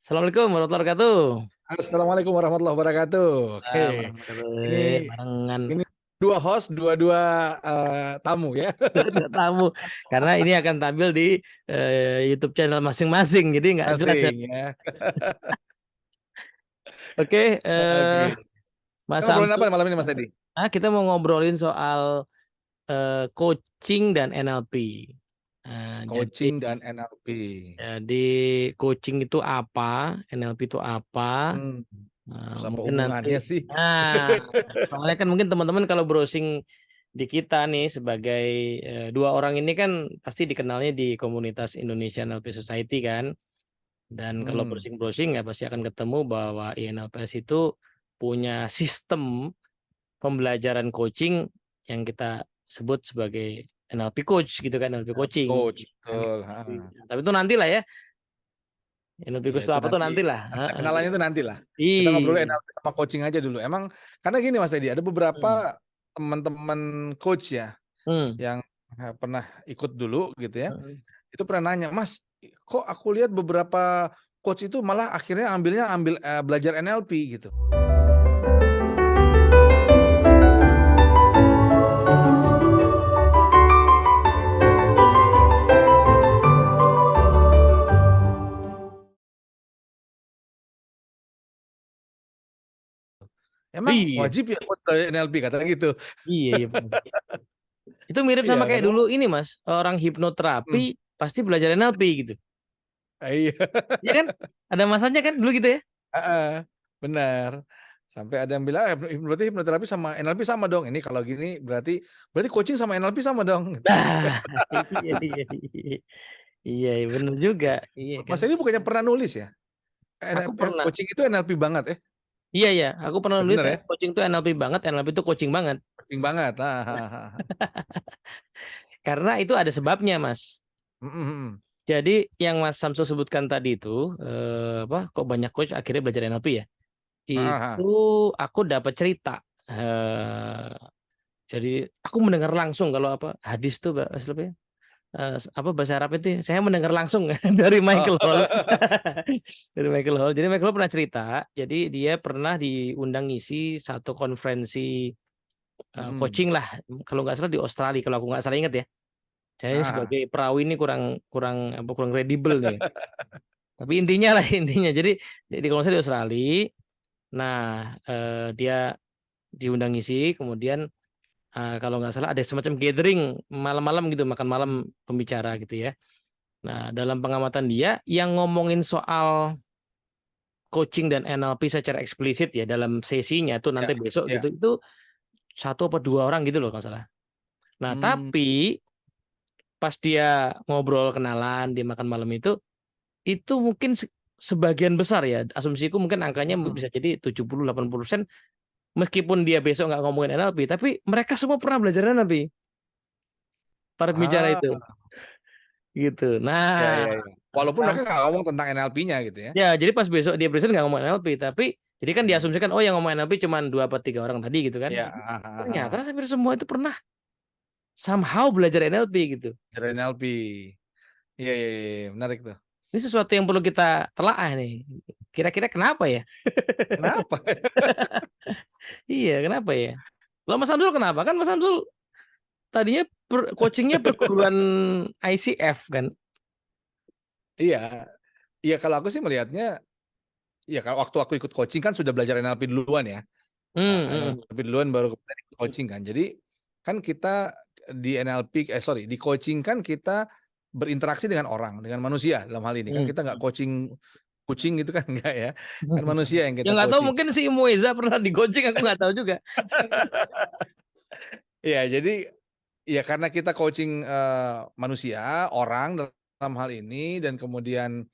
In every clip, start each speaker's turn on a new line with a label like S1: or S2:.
S1: Assalamualaikum warahmatullahi wabarakatuh.
S2: Assalamualaikum warahmatullahi wabarakatuh. Oke, ini
S1: Warahmatullahi barengan
S2: ini dua host, dua tamu ya.
S1: tamu karena ini akan tampil di YouTube channel masing-masing, jadi nggak jelas ya.
S2: Asing ya.
S1: Oke,
S2: Oke. Kita
S1: Mas
S2: ngobrolin apa
S1: Samsul,
S2: malam ini Mas Teddy?
S1: kita mau ngobrolin soal coaching dan NLP. Jadi
S2: Coaching dan NLP.
S1: jadi coaching itu apa, NLP itu apa?
S2: Hmm, Terus apa
S1: Mungkin nanti,
S2: hubungannya sih?
S1: nah, soalnya kan mungkin teman-teman kalau browsing di kita nih sebagai dua orang ini kan pasti dikenalnya di komunitas Indonesian NLP Society kan, dan kalau
S2: Hmm,
S1: browsing-browsing ya pasti akan ketemu bahwa INLPS itu punya sistem pembelajaran coaching yang kita sebut sebagai NLP coach gitu kan, NLP
S2: NLP
S1: coaching.
S2: coach,
S1: NLP.
S2: betul.
S1: Tapi itu nanti lah ya, NLP
S2: Iya
S1: coach itu
S2: itu
S1: apa tuh
S2: nanti
S1: nanti lah.
S2: kenalannya itu nanti lah. Kita ngobrolin
S1: Iya.
S2: NLP sama coaching aja dulu. Emang karena gini Mas Teddy, ada beberapa
S1: Hmm.
S2: teman-teman coach ya
S1: Hmm.
S2: yang pernah ikut dulu gitu ya.
S1: Hmm.
S2: Itu pernah nanya, Mas, kok aku lihat beberapa coach itu malah akhirnya ambil belajar NLP gitu. Emang
S1: Iya.
S2: wajib ya coach belajar NLP kata gitu.
S1: Iya, iya benar. Itu mirip
S2: Iya
S1: sama
S2: kan?
S1: kayak dulu ini Mas, orang hipnoterapi
S2: Hmm.
S1: pasti belajar NLP gitu.
S2: Iya.
S1: Iya kan? Ada masanya kan dulu gitu ya?
S2: Heeh, benar. Sampai ada yang bilang berarti hipnoterapi sama NLP sama dong. Ini kalau gini berarti coaching sama NLP sama dong.
S1: Nah, iya iya iya. Iya, iya benar juga. Iya kan.
S2: Mas ini bukannya pernah nulis ya?
S1: Aku pernah.
S2: Coaching itu NLP banget
S1: Iya ya, aku pernah
S2: ya
S1: nulis
S2: bener ya?
S1: coaching itu NLP banget, NLP itu coaching banget.
S2: Coaching banget.
S1: Karena itu ada sebabnya, Mas.
S2: Mhm.
S1: Jadi yang Mas Samsul sebutkan tadi itu apa kok banyak coach akhirnya belajar NLP ya? Itu aku dapat cerita. eh Jadi aku mendengar langsung kalau apa hadis tuh Mas Lup ya. Apa bahasa Arab itu ya, saya mendengar langsung dari
S2: Oh.
S1: Michael Hall. Dari Michael Hall. Jadi Michael Hall pernah cerita, jadi dia pernah diundang ngisi satu konferensi
S2: Mhm.
S1: coaching lah, kalau nggak salah di Australia, kalau aku nggak salah ingat ya. Saya sebagai perawi ini kurang kurang apa kurang kredibel nih. Tapi intinya lah intinya. Jadi kalau nggak salah di Australia, nah dia diundang ngisi, kemudian kalau nggak salah ada semacam gathering malam-malam gitu, makan malam pembicara gitu ya. Nah, dalam pengamatan dia yang ngomongin soal coaching dan NLP secara eksplisit ya dalam sesinya tuh
S2: Ya,
S1: nanti besok
S2: ya.
S1: gitu itu satu atau dua orang gitu loh kalau salah. Nah,
S2: Hmm.
S1: tapi pas dia ngobrol kenalan di makan malam itu mungkin sebagian besar ya asumsiku mungkin angkanya
S2: Mhm.
S1: bisa jadi 70-80% meskipun dia besok nggak ngomongin NLP tapi mereka semua pernah belajar NLP para pembicara
S2: Ah,
S1: itu gitu.
S2: ya,
S1: Nah,
S2: ya, ya. Walaupun mereka nggak ngomong tentang NLP-nya gitu ya.
S1: ya, jadi pas besok dia present nggak ngomong NLP, tapi jadi kan
S2: Ya,
S1: diasumsikan oh yang ngomong NLP cuma dua atau tiga orang tadi gitu kan.
S2: ya.
S1: Ternyata hampir semua itu pernah somehow belajar NLP gitu.
S2: Dari NLP. Iya, iya, iya, iya, menarik tuh.
S1: Ini sesuatu yang perlu kita telaah nih. Kira-kira kenapa ya?
S2: Kenapa?
S1: Iya, kenapa ya? Lo Mas Samsul kenapa? Kan Mas Samsul tadinya coachingnya perguruan ICF kan?
S2: Iya, iya kalau aku sih melihatnya, ya kalau waktu aku ikut coaching kan sudah belajar NLP duluan ya.
S1: Hmm,
S2: NLP duluan baru kemudian ikut
S1: hmm.
S2: coaching kan. Jadi kan kita di NLP, sorry, di coaching kan kita berinteraksi dengan orang, dengan manusia dalam hal ini kan
S1: Hmm.
S2: kita nggak coaching kucing gitu kan enggak ya. Kan manusia yang
S1: Ya
S2: kita
S1: nggak tahu
S2: coaching.
S1: mungkin si Moeza pernah di coaching aku nggak tahu juga.
S2: Iya, jadi ya karena kita coaching manusia, orang dalam hal ini dan kemudian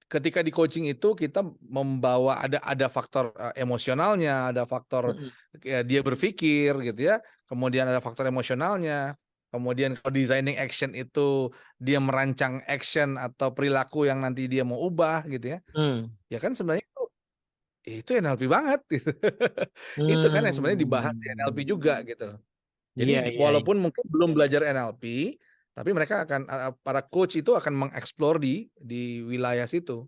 S2: ketika di coaching itu kita membawa ada faktor, emosionalnya, ada faktor
S1: Hmm.
S2: dia berpikir gitu ya, kemudian ada faktor emosionalnya, kemudian kalau designing action itu dia merancang action atau perilaku yang nanti dia mau ubah gitu ya.
S1: Hmm.
S2: Ya kan sebenarnya itu NLP banget gitu. Itu kan yang sebenarnya dibahas di NLP
S1: Hmm.
S2: juga gitu loh. Jadi
S1: Iya, iya, iya.
S2: walaupun mungkin belum belajar NLP, tapi mereka akan para coach itu akan mengeksplor di wilayah situ.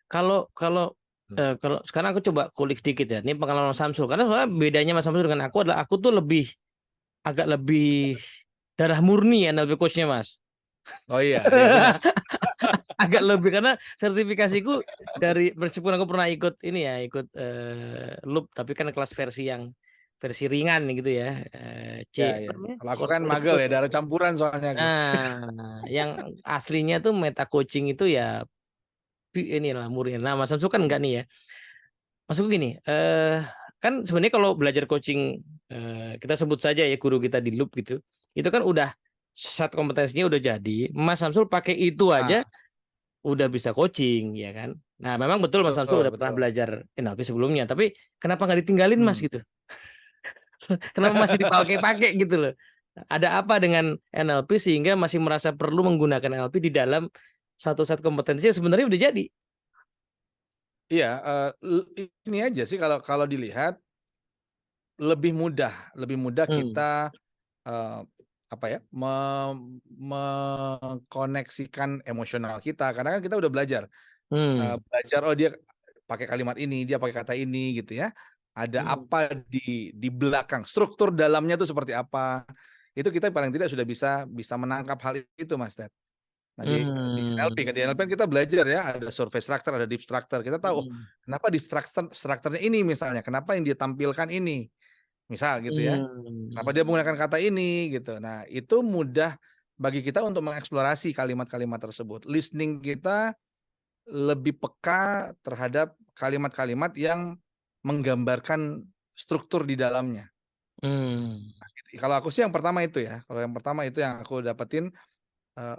S1: Kalau kalau kalau sekarang aku coba kulik dikit ya. Ini pengalaman Mas Samsul. Karena soalnya bedanya Mas Samsul dengan aku adalah aku tuh agak lebih darah murni NLP coach-nya Mas.
S2: Oh iya, iya benar.
S1: Agak lebih karena sertifikasiku dari meskipun aku pernah ikut ini ya, ikut loop tapi kan kelas versi ringan gitu ya.
S2: Ya,
S1: Apa
S2: ya.
S1: namanya?
S2: Kalau aku kan
S1: Corporate
S2: magel
S1: coach.
S2: ya, darah campuran soalnya aku.
S1: Nah, yang aslinya tuh meta coaching itu ya inilah murni. Nah, Mas Samsul kan enggak nih ya. Maksudku gini, kan sebenarnya kalau belajar coaching, kita sebut saja ya guru kita di loop gitu, itu kan udah set kompetensinya udah jadi, Mas Samsul pakai itu aja
S2: Ah,
S1: udah bisa coaching, ya kan. Nah, memang betul Mas Samsul
S2: betul,
S1: udah pernah
S2: betul.
S1: belajar NLP sebelumnya, tapi kenapa nggak ditinggalin Mas
S2: Hmm.
S1: gitu? Kenapa masih dipakai-pakai gitu loh? Ada apa dengan NLP sehingga masih merasa perlu menggunakan NLP di dalam satu set kompetensi yang sebenarnya udah jadi?
S2: Iya, ini aja sih kalau kalau dilihat lebih mudah
S1: Hmm,
S2: kita, eee, apa ya, mengkoneksikan emosional kita karena kan kita udah belajar,
S1: hmm,
S2: belajar, oh dia pakai kalimat ini, dia pakai kata ini gitu ya. Ada
S1: hmm,
S2: apa di belakang, struktur dalamnya tuh seperti apa, itu kita paling tidak sudah bisa bisa menangkap hal itu Mas Ted. Nah di NLP kan, di NLP kan kita belajar ya, ada survei structure, ada deep structure, kita tahu, oh
S1: hmm,
S2: kenapa deep structure-nya ini misalnya, kenapa yang dia tampilkan ini, misal gitu ya. Kenapa dia
S1: hmm.
S2: menggunakan kata ini gitu. Nah, itu mudah bagi kita untuk mengeksplorasi kalimat-kalimat tersebut. Listening kita lebih peka terhadap kalimat-kalimat yang menggambarkan struktur di dalamnya.
S1: Hmm,
S2: Kalau aku sih yang pertama itu ya, kalau yang pertama itu yang aku dapetin,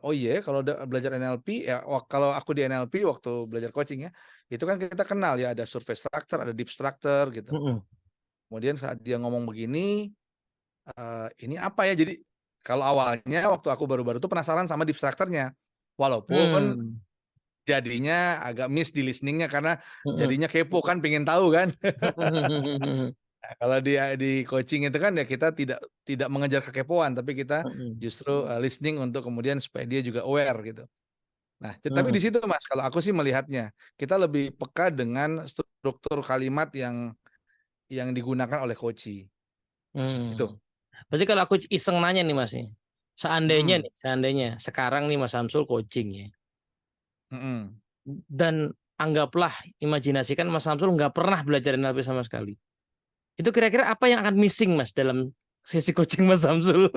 S2: oh iya ya kalau belajar NLP ya kalau aku di NLP waktu belajar coaching ya, itu kan kita kenal ya ada survei structure, ada deep structure gitu.
S1: mhm,
S2: Kemudian saat dia ngomong begini, ini apa ya, jadi kalau awalnya waktu aku baru-baru tuh penasaran sama deep structure-nya. Walaupun
S1: mmm,
S2: jadinya agak miss di listening-nya karena
S1: mhm,
S2: jadinya kepo kan, pengen tahu kan.
S1: mhm,
S2: Nah, kalau di coaching itu kan ya kita tidak tidak mengejar kekepoan, tapi kita
S1: mhm,
S2: justru, listening untuk kemudian supaya dia juga aware gitu. Nah, tapi di
S1: mhm,
S2: situ Mas, kalau aku sih melihatnya, kita lebih peka dengan struktur kalimat yang digunakan oleh coachee, itu.
S1: mmm. Berarti kalau aku iseng nanya nih Mas nih,
S2: Mhm,
S1: seandainya sekarang nih Mas Samsul coaching ya,
S2: mhm.
S1: dan anggaplah imajinasikan Mas Samsul nggak pernah belajar NLP sama sekali. Itu kira-kira apa yang akan missing Mas dalam sesi coaching Mas Samsul?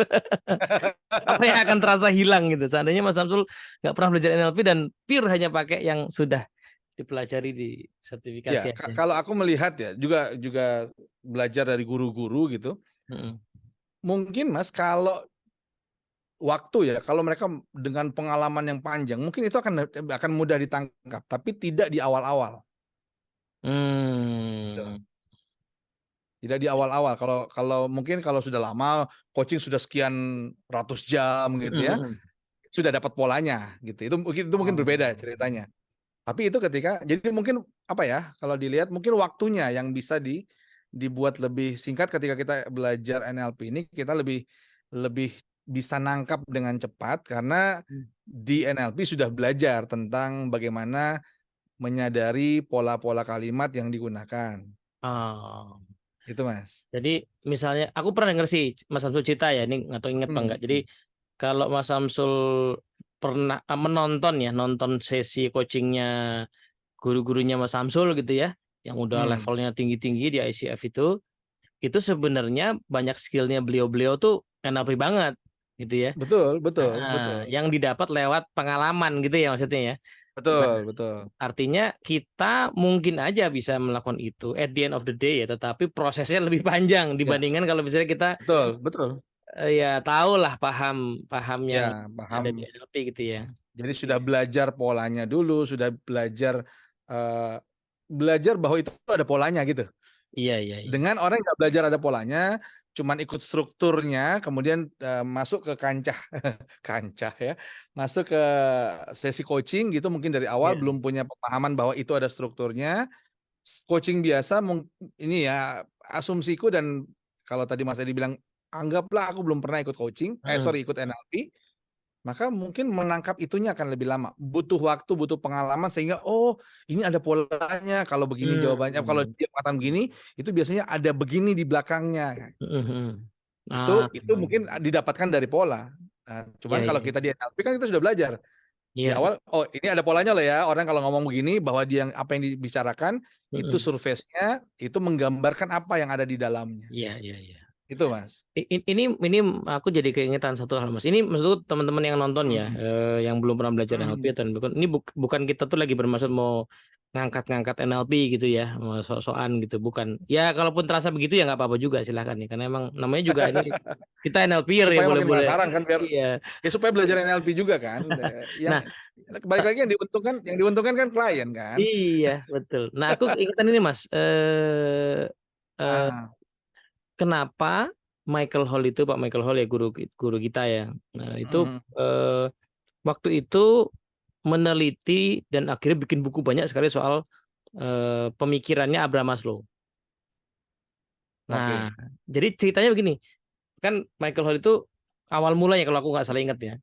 S1: Apa yang akan terasa hilang gitu seandainya Mas Samsul nggak pernah belajar NLP dan pure hanya pakai yang sudah dipelajari di sertifikasi
S2: Ya,
S1: aja?
S2: kalau aku melihat ya, juga juga belajar dari guru-guru gitu,
S1: Mhm,
S2: mungkin Mas kalau waktu ya, kalau mereka dengan pengalaman yang panjang, mungkin itu akan mudah ditangkap, tapi tidak di awal-awal, gitu.
S1: mmm,
S2: Tidak di awal-awal, kalau kalau mungkin kalau sudah lama, coaching sudah sekian ratus jam
S1: mhm,
S2: gitu ya,
S1: mhm.
S2: sudah dapat polanya gitu, itu mungkin berbeda
S1: Oh,
S2: ceritanya. Tapi itu ketika jadi mungkin, apa ya, kalau dilihat mungkin waktunya yang bisa dibuat lebih singkat ketika kita belajar NLP ini, kita lebih lebih bisa nangkap dengan cepat karena
S1: mmm,
S2: di NLP sudah belajar tentang bagaimana menyadari pola-pola kalimat yang digunakan,
S1: oh.
S2: itu Mas.
S1: Jadi misalnya aku pernah denger sih Mas Samsul cerita ya, ini nggak tahu inget apa
S2: Mhm,
S1: enggak. Jadi kalau Mas Samsul pernah menonton ya, nonton sesi coaching-nya guru-gurunya Mas Samsul gitu ya, yang udah
S2: mhm.
S1: levelnya tinggi-tinggi di ICF itu sebenarnya banyak skill-nya beliau-beliau tuh NLP banget gitu ya.
S2: Betul, betul,
S1: Heeh,
S2: betul.
S1: yang didapat lewat pengalaman gitu ya maksudnya ya. Nah,
S2: Betul, betul.
S1: artinya kita mungkin aja bisa melakukan itu at the end of the day ya, tetapi prosesnya lebih panjang
S2: Ya,
S1: dibandingkan kalau misalnya kita
S2: betul, betul.
S1: ya tahulah paham paham yang
S2: Ya,
S1: ada di
S2: paham.
S1: NLP gitu ya.
S2: Jadi
S1: Iya.
S2: sudah belajar polanya dulu, sudah belajar, eee, belajar bahwa itu ada polanya gitu.
S1: Iya iya iya.
S2: Dengan orang yang nggak belajar ada polanya, cuman ikut strukturnya, kemudian, masuk ke kancah kancah ya, masuk ke sesi coaching gitu mungkin dari awal
S1: Iya.
S2: belum punya pemahaman bahwa itu ada strukturnya, coaching biasa ini ya, asumsiku dan kalau tadi Mas Edi bilang, anggaplah aku belum pernah ikut coaching,
S1: Mhm.
S2: sorry ikut NLP. maka mungkin menangkap itunya akan lebih lama. Butuh waktu, butuh pengalaman sehingga oh ini ada polanya. Kalau begini jawabannya, kalau
S1: Hmm.
S2: dia mengatakan begini, itu biasanya ada begini di belakangnya.
S1: Mhm. Ah,
S2: Itu mungkin didapatkan dari pola. Nah,
S1: iya
S2: cuman kalau
S1: iya
S2: kita di NLP kan kita sudah belajar di
S1: iya.
S2: awal. Oh ini ada polanya loh ya. Orang kalau ngomong begini bahwa dia apa yang dibicarakan itu
S1: Mhm.
S2: surface-nya itu menggambarkan apa yang ada di dalamnya.
S1: Iya iya iya.
S2: Itu Mas.
S1: Ini aku jadi keingetan satu hal Mas. Ini maksudku teman-teman yang nonton ya,
S2: Hmm.
S1: yang belum pernah belajar NLP
S2: Hmm.
S1: atau ini bukan kita tuh lagi bermaksud mau ngangkat-ngangkat NLP gitu ya, mau sok-sokan gitu, bukan. Ya kalaupun terasa begitu ya nggak apa-apa juga silahkan nih, karena emang namanya juga ini kita NLPer ya
S2: Supaya makin
S1: boleh-boleh.
S2: penasaran kan biar
S1: Iya.
S2: ya supaya belajar NLP juga kan. Yang
S1: Nah,
S2: balik
S1: ta-
S2: lagi yang diuntungkan kan klien kan.
S1: iya betul. Nah aku ingetan ini Mas, eh,
S2: Ah,
S1: kenapa Michael Hall itu Pak Michael Hall ya guru kita ya. Nah, itu
S2: mhm.
S1: waktu itu meneliti dan akhirnya bikin buku banyak sekali soal pemikirannya Abraham Maslow. Nah,
S2: Oke.
S1: jadi ceritanya begini, kan Michael Hall itu awal mulanya kalau aku nggak salah ingat ya,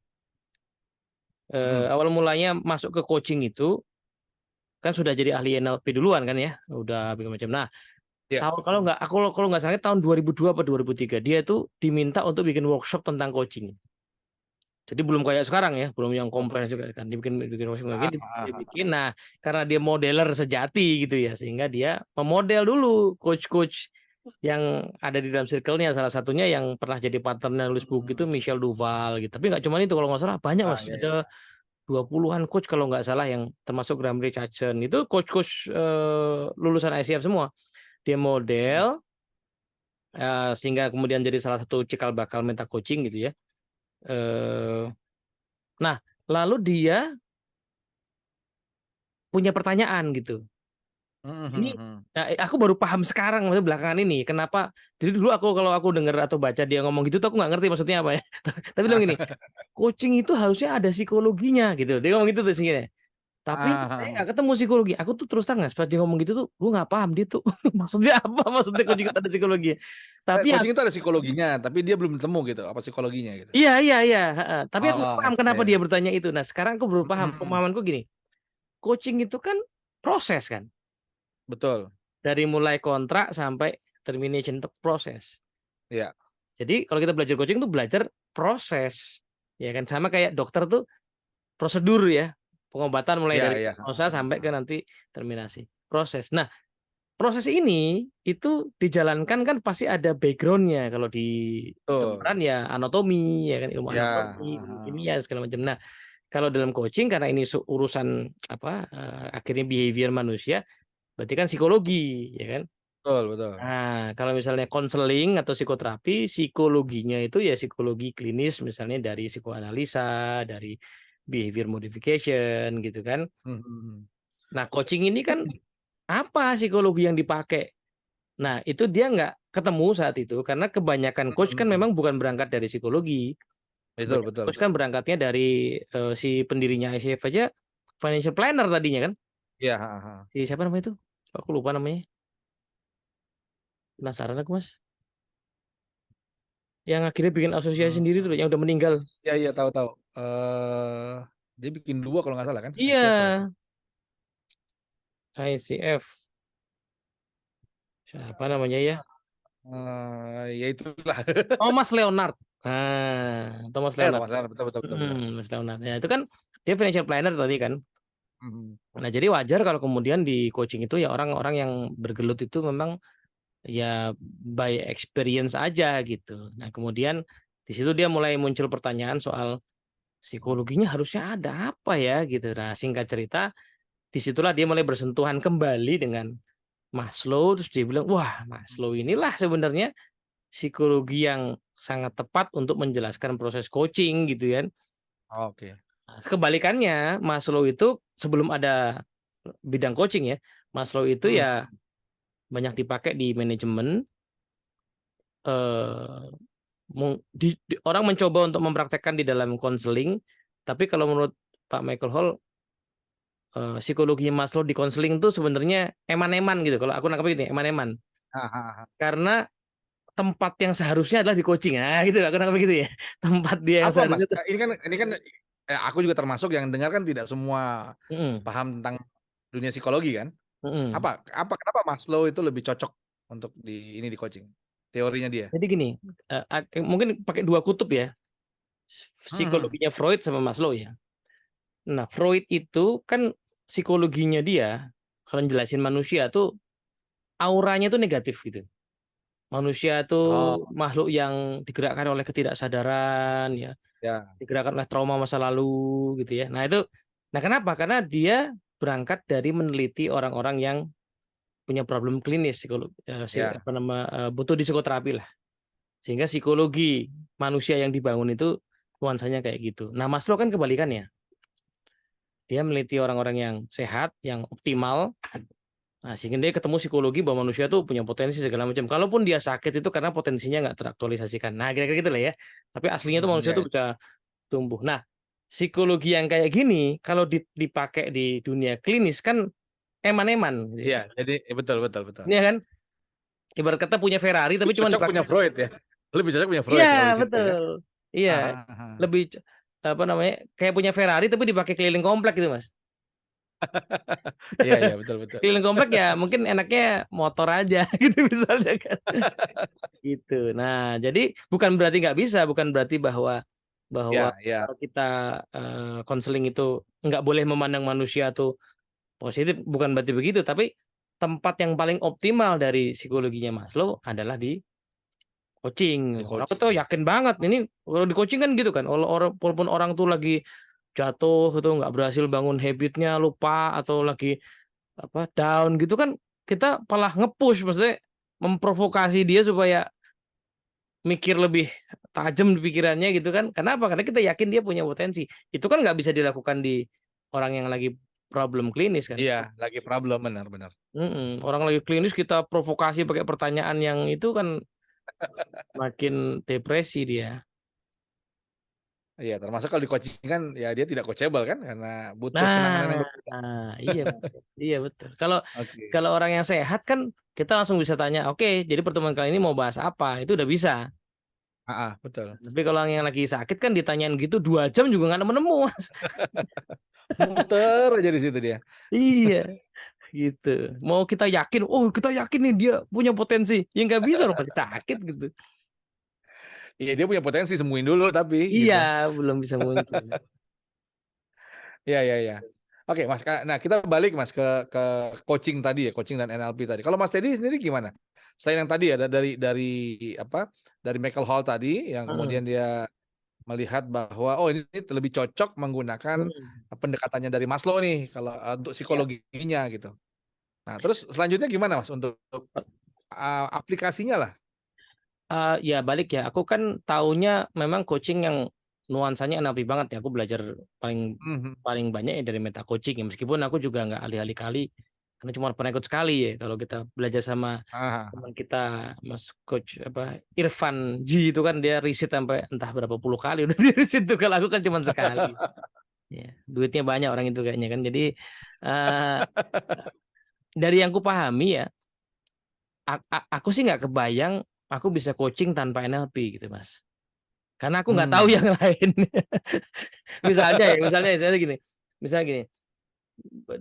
S2: Mhm.
S1: awal mulanya masuk ke coaching itu kan sudah jadi ahli NLP duluan kan ya, udah bikin macam. Nah,
S2: Ya.
S1: kalau nggak salah tahun 2002 atau 2003 dia itu diminta untuk bikin workshop tentang coaching. Jadi belum kayak sekarang ya, belum yang
S2: Oke.
S1: kompleks juga kan. Dibikin workshop
S2: Ah,
S1: lagi,
S2: ah, ah.
S1: dibikin. Nah, karena dia modeler sejati gitu ya, sehingga dia memodel dulu coach-coach yang ada di dalam circle-nya. Salah satunya yang pernah jadi partner nulis buku itu
S2: Mhm.
S1: Michel Duval gitu. Tapi nggak cuma itu, kalau nggak salah banyak
S2: Ah,
S1: mas.
S2: ya, ya.
S1: Ada 20-an coach kalau nggak salah yang termasuk Graham Richardson. Itu coach-coach lulusan ICF semua. Dia
S2: Mhm.
S1: model sehingga kemudian jadi salah satu cikal bakal meta coaching gitu ya. Eh, nah, lalu dia punya pertanyaan gitu.
S2: Mhm,
S1: Ini
S2: mhm.
S1: nah, aku baru paham sekarang maksudnya belakangan ini kenapa. Jadi dulu kalau aku dengar atau baca dia ngomong gitu tuh aku nggak ngerti maksudnya apa ya. Tapi bilang gini, coaching itu harusnya ada psikologinya gitu. Dia ngomong gitu tuh sih. Tapi
S2: Ah,
S1: saya
S2: ah, ah.
S1: nggak ketemu psikologi. Aku tuh terus terang pas dia ngomong gitu tuh, gue nggak paham dia tuh maksudnya apa, maksudnya coaching itu ada psikologi. Tapi
S2: Coaching itu ada psikologinya, tapi dia belum temu gitu apa psikologinya gitu.
S1: iya iya iya. Heeh. Tapi aku nggak
S2: Oh,
S1: paham kenapa dia
S2: iya.
S1: bertanya itu. Nah sekarang aku baru paham.
S2: Mhm.
S1: Pemahamanku gini, coaching itu kan proses kan.
S2: Betul.
S1: Dari mulai kontrak sampai termination itu proses.
S2: Iya.
S1: Jadi kalau kita belajar coaching tuh belajar proses. Ya kan sama kayak dokter tuh prosedur ya. Pengobatan mulai
S2: Iya,
S1: dari
S2: iya.
S1: diagnosa sampai ke nanti terminasi. Proses. Nah, proses ini itu dijalankan kan pasti ada backgroundnya. Kalau di
S2: Betul.
S1: kedokteran ya anatomi, ya kan ilmu
S2: Ya.
S1: anatomi,
S2: Ah,
S1: ilmu
S2: ah.
S1: kimia segala macam. Nah, kalau dalam coaching karena ini urusan apa akhirnya behavior manusia, berarti kan psikologi, ya kan?
S2: Betul, betul.
S1: Nah, kalau misalnya konseling atau psikoterapi, psikologinya itu ya psikologi klinis, misalnya dari psikoanalisa, dari behavior modification, gitu kan.
S2: Mhm.
S1: Nah, coaching ini kan apa psikologi yang dipakai? Nah, itu dia nggak ketemu saat itu, karena kebanyakan coach kan
S2: Mhm.
S1: memang bukan berangkat dari psikologi.
S2: Betul,
S1: Kebanyakan
S2: betul,
S1: coach
S2: betul.
S1: kan berangkatnya dari si pendirinya ICF aja, financial planner tadinya kan.
S2: Iya, heeh, heeh.
S1: Si siapa namanya itu? Aku lupa namanya. Penasaran aku, Mas. Yang akhirnya bikin asosiasi
S2: Mmm,
S1: sendiri tuh, yang udah meninggal.
S2: iya, iya, tahu, tahu. Dia bikin 2 kalau nggak salah kan,
S1: Iya,
S2: ICF waktu itu?
S1: ICF. Siapa namanya ya?
S2: Ya itulah.
S1: Thomas Leonard. Thomas Leonard.
S2: Thomas Leonard, betul, betul, betul, betul.
S1: Thomas Leonard. Ya, itu kan dia financial planner tadi kan.
S2: Mhm.
S1: Nah, jadi wajar kalau kemudian di coaching itu ya orang-orang yang bergelut itu memang ya by experience aja gitu. Nah, kemudian di situ dia mulai muncul pertanyaan soal psikologinya harusnya ada apa ya gitu. Nah, singkat cerita, disitulah dia mulai bersentuhan kembali dengan Maslow, terus dia bilang, wah Maslow inilah sebenarnya psikologi yang sangat tepat untuk menjelaskan proses coaching gitu kan.
S2: Oke.
S1: Kebalikannya, Maslow itu sebelum ada bidang coaching ya, Maslow itu
S2: Mhm.
S1: ya banyak dipakai di manajemen. Eh, orang mencoba untuk mempraktekkan di dalam konseling, tapi kalau menurut Pak Michael Hall, psikologi Maslow di konseling itu sebenarnya eman-eman gitu. Kalau aku nangkep gitu, eman-eman.
S2: Heeh, heeh, heeh.
S1: Karena tempat yang seharusnya adalah di coaching. Nah, gitu lah, kenapa begitu ya? Tempat dia yang
S2: Apa Mas?
S1: seharusnya tuh.
S2: Ini kan aku juga termasuk yang dengar kan tidak semua
S1: Mm-mm,
S2: paham tentang dunia psikologi kan.
S1: mm-mm.
S2: Kenapa Maslow itu lebih cocok untuk di coaching? Teorinya dia.
S1: Jadi gini, mungkin pakai dua kutub ya,
S2: Hmm.
S1: psikologinya Freud sama Maslow ya. Nah, Freud itu kan psikologinya dia, kalau jelasin manusia tuh auranya tuh negatif gitu. Manusia tuh
S2: Oh,
S1: makhluk yang digerakkan oleh ketidaksadaran, ya,
S2: ya,
S1: digerakkan oleh trauma masa lalu gitu ya. Nah itu, nah kenapa? Karena dia berangkat dari meneliti orang-orang yang punya problem klinis,
S2: ya.
S1: butuh di psikoterapi lah. Sehingga psikologi manusia yang dibangun itu nuansanya kayak gitu. Nah Maslow kan kebalikannya. Dia meneliti orang-orang yang sehat, yang optimal. Nah, sehingga dia ketemu psikologi bahwa manusia tuh punya potensi segala macam. Kalaupun dia sakit itu karena potensinya nggak teraktualisasikan. Nah, kira-kira gitu lah ya. Tapi aslinya tuh manusia
S2: Ya,
S1: tuh bisa tumbuh. Nah, psikologi yang kayak gini kalau dipakai di dunia klinis kan eman-eman. Gitu
S2: ya.
S1: ya.
S2: Jadi betul, betul, betul.
S1: Ini kan ibarat kata punya Ferrari tapi
S2: Lebih
S1: cuma
S2: cocok punya
S1: dipakai.
S2: Freud ya. Lebih cocok punya
S1: Iya,
S2: Freud kalau di situ ya.
S1: betul. Iya,
S2: Ah, ah, ah.
S1: lebih apa namanya? Kayak punya Ferrari tapi dipakai keliling komplek gitu, Mas.
S2: Iya, iya, betul, betul.
S1: Keliling komplek ya mungkin enaknya motor aja gitu misalnya kan. Gitu. Nah, jadi bukan berarti nggak bisa, bukan berarti bahwa bahwa
S2: Ya, ya.
S1: kalau kita konseling itu nggak boleh memandang manusia tuh positif, bukan berarti begitu. Tapi tempat yang paling optimal dari psikologinya Maslow adalah di coaching.
S2: Di
S1: Orang tuh
S2: coaching.
S1: yakin banget ini kalau di coaching kan gitu kan. Walaupun orang tuh lagi jatuh itu nggak berhasil bangun habitnya, lupa atau lagi apa down gitu kan, kita malah nge-push, maksudnya memprovokasi dia supaya mikir lebih tajam di pikirannya gitu kan. Kenapa? Karena kita yakin dia punya potensi. Itu kan nggak bisa dilakukan di orang yang lagi problem klinis kan.
S2: Iya, lagi problem, benar-benar.
S1: Orang lagi klinis kita provokasi pakai pertanyaan yang itu kan makin depresi dia.
S2: Iya, termasuk kalau di coaching kan ya dia tidak coachable kan karena butuh penanganan yang
S1: Nah,
S2: berbeda.
S1: iya, iya betul. Kalau
S2: Oke.
S1: kalau orang yang sehat kan kita langsung bisa tanya, oke, jadi pertemuan kali ini mau bahas apa? Itu udah bisa.
S2: Betul.
S1: Tapi kalau yang lagi sakit kan ditanyain gitu 2 jam juga nggak nemu-nemu, Mas.
S2: Muter aja di situ dia.
S1: Iya. Gitu. Mau kita yakin, oh kita yakin nih dia punya potensi. Ya nggak bisa, orang masih sakit gitu.
S2: Iya, dia punya potensi, sembuhin dulu tapi
S1: Iya,
S2: gitu.
S1: belum bisa muncul.
S2: Iya, iya, iya. Oke, Mas. Nah, kita balik Mas ke coaching tadi ya, coaching dan NLP tadi. Kalau Mas Teddy sendiri gimana? Selain yang tadi ya dari apa? Dari Michael Hall tadi yang
S1: Heeh.
S2: kemudian dia melihat bahwa oh ini lebih cocok menggunakan
S1: Heeh.
S2: pendekatannya dari Maslow nih kalau untuk
S1: Ya.
S2: psikologinya gitu. Nah, terus selanjutnya gimana Mas untuk aplikasinya lah?
S1: Ya balik ya. Aku kan taunya memang coaching yang nuansanya NLP banget ya. Aku belajar paling
S2: Mhm.
S1: paling banyak ya dari meta coaching ya. Meskipun aku juga nggak alih-alih kali, karena cuma pernah ikut sekali ya. Kalau kita belajar sama
S2: Ah,
S1: teman kita, Mas Coach apa Irfan G itu kan dia riset sampai entah berapa puluh kali udah di riset tuh. Kalau aku kan cuma sekali. Ya, duitnya banyak orang itu kayaknya kan. Jadi eh, dari yang ku pahami ya, aku sih nggak kebayang aku bisa coaching tanpa NLP gitu, Mas. Karena aku nggak tahu
S2: hmm.
S1: yang lain. Misalnya gini, misalnya gini,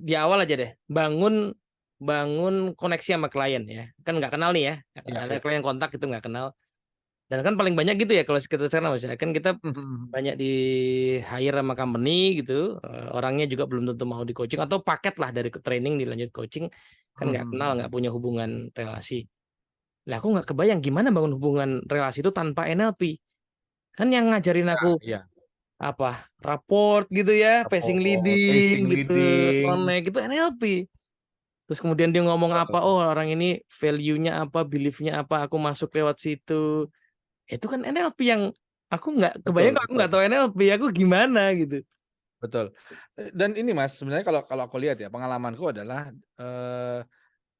S1: di awal aja deh, bangun bangun koneksi sama klien ya, kan nggak kenal nih ya,
S2: Iya,
S1: ada
S2: iya.
S1: klien kontak itu nggak kenal, dan kan paling banyak gitu ya kalau kita sekarang Mas ya, kan kita banyak di hire sama company gitu, orangnya juga belum tentu mau di coaching atau paket lah dari training dilanjut coaching, kan nggak kenal, nggak punya hubungan relasi. Lah aku nggak kebayang gimana bangun hubungan relasi itu tanpa NLP. Kan yang ngajarin
S2: Ya,
S1: aku
S2: iya.
S1: apa raport gitu ya, passing
S2: Rapport,
S1: leading
S2: facing
S1: gitu,
S2: leading.
S1: connect itu NLP. Terus kemudian dia ngomong apa, oh orang ini value-nya apa, belief-nya apa, aku masuk lewat situ. Itu kan NLP yang aku nggak kebayang
S2: Betul,
S1: kalau aku nggak
S2: betul.
S1: tahu NLP, aku gimana gitu.
S2: Betul. Dan ini Mas, sebenarnya kalau kalau aku lihat ya, pengalamanku adalah,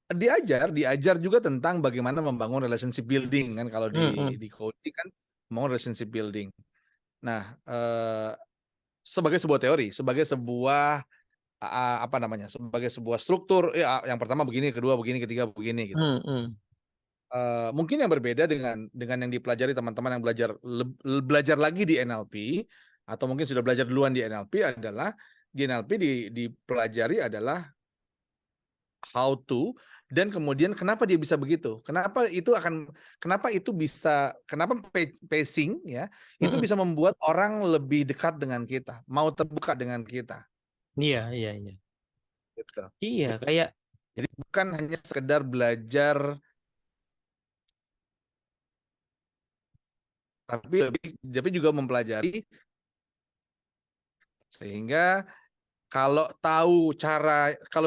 S2: diajar juga tentang bagaimana membangun relationship building kan kalau
S1: Mhm.
S2: di coaching kan membangun relationship building. Nah, sebagai sebuah teori, sebagai sebuah, apa namanya, sebagai sebuah struktur, ya yang pertama begini, kedua begini, ketiga begini gitu.
S1: Mhm.
S2: Mungkin yang berbeda dengan yang dipelajari teman-teman yang belajar lagi di NLP atau mungkin sudah belajar duluan di NLP adalah di NLP dipelajari adalah how to dan kemudian kenapa dia bisa begitu? Kenapa itu bisa pacing ya, itu
S1: Mm-mm.
S2: bisa membuat orang lebih dekat dengan kita, mau terbuka dengan kita,
S1: Iya, iya, iya.
S2: gitu.
S1: Iya, kayak
S2: Jadi bukan hanya sekedar belajar, tapi juga mempelajari sehingga kalau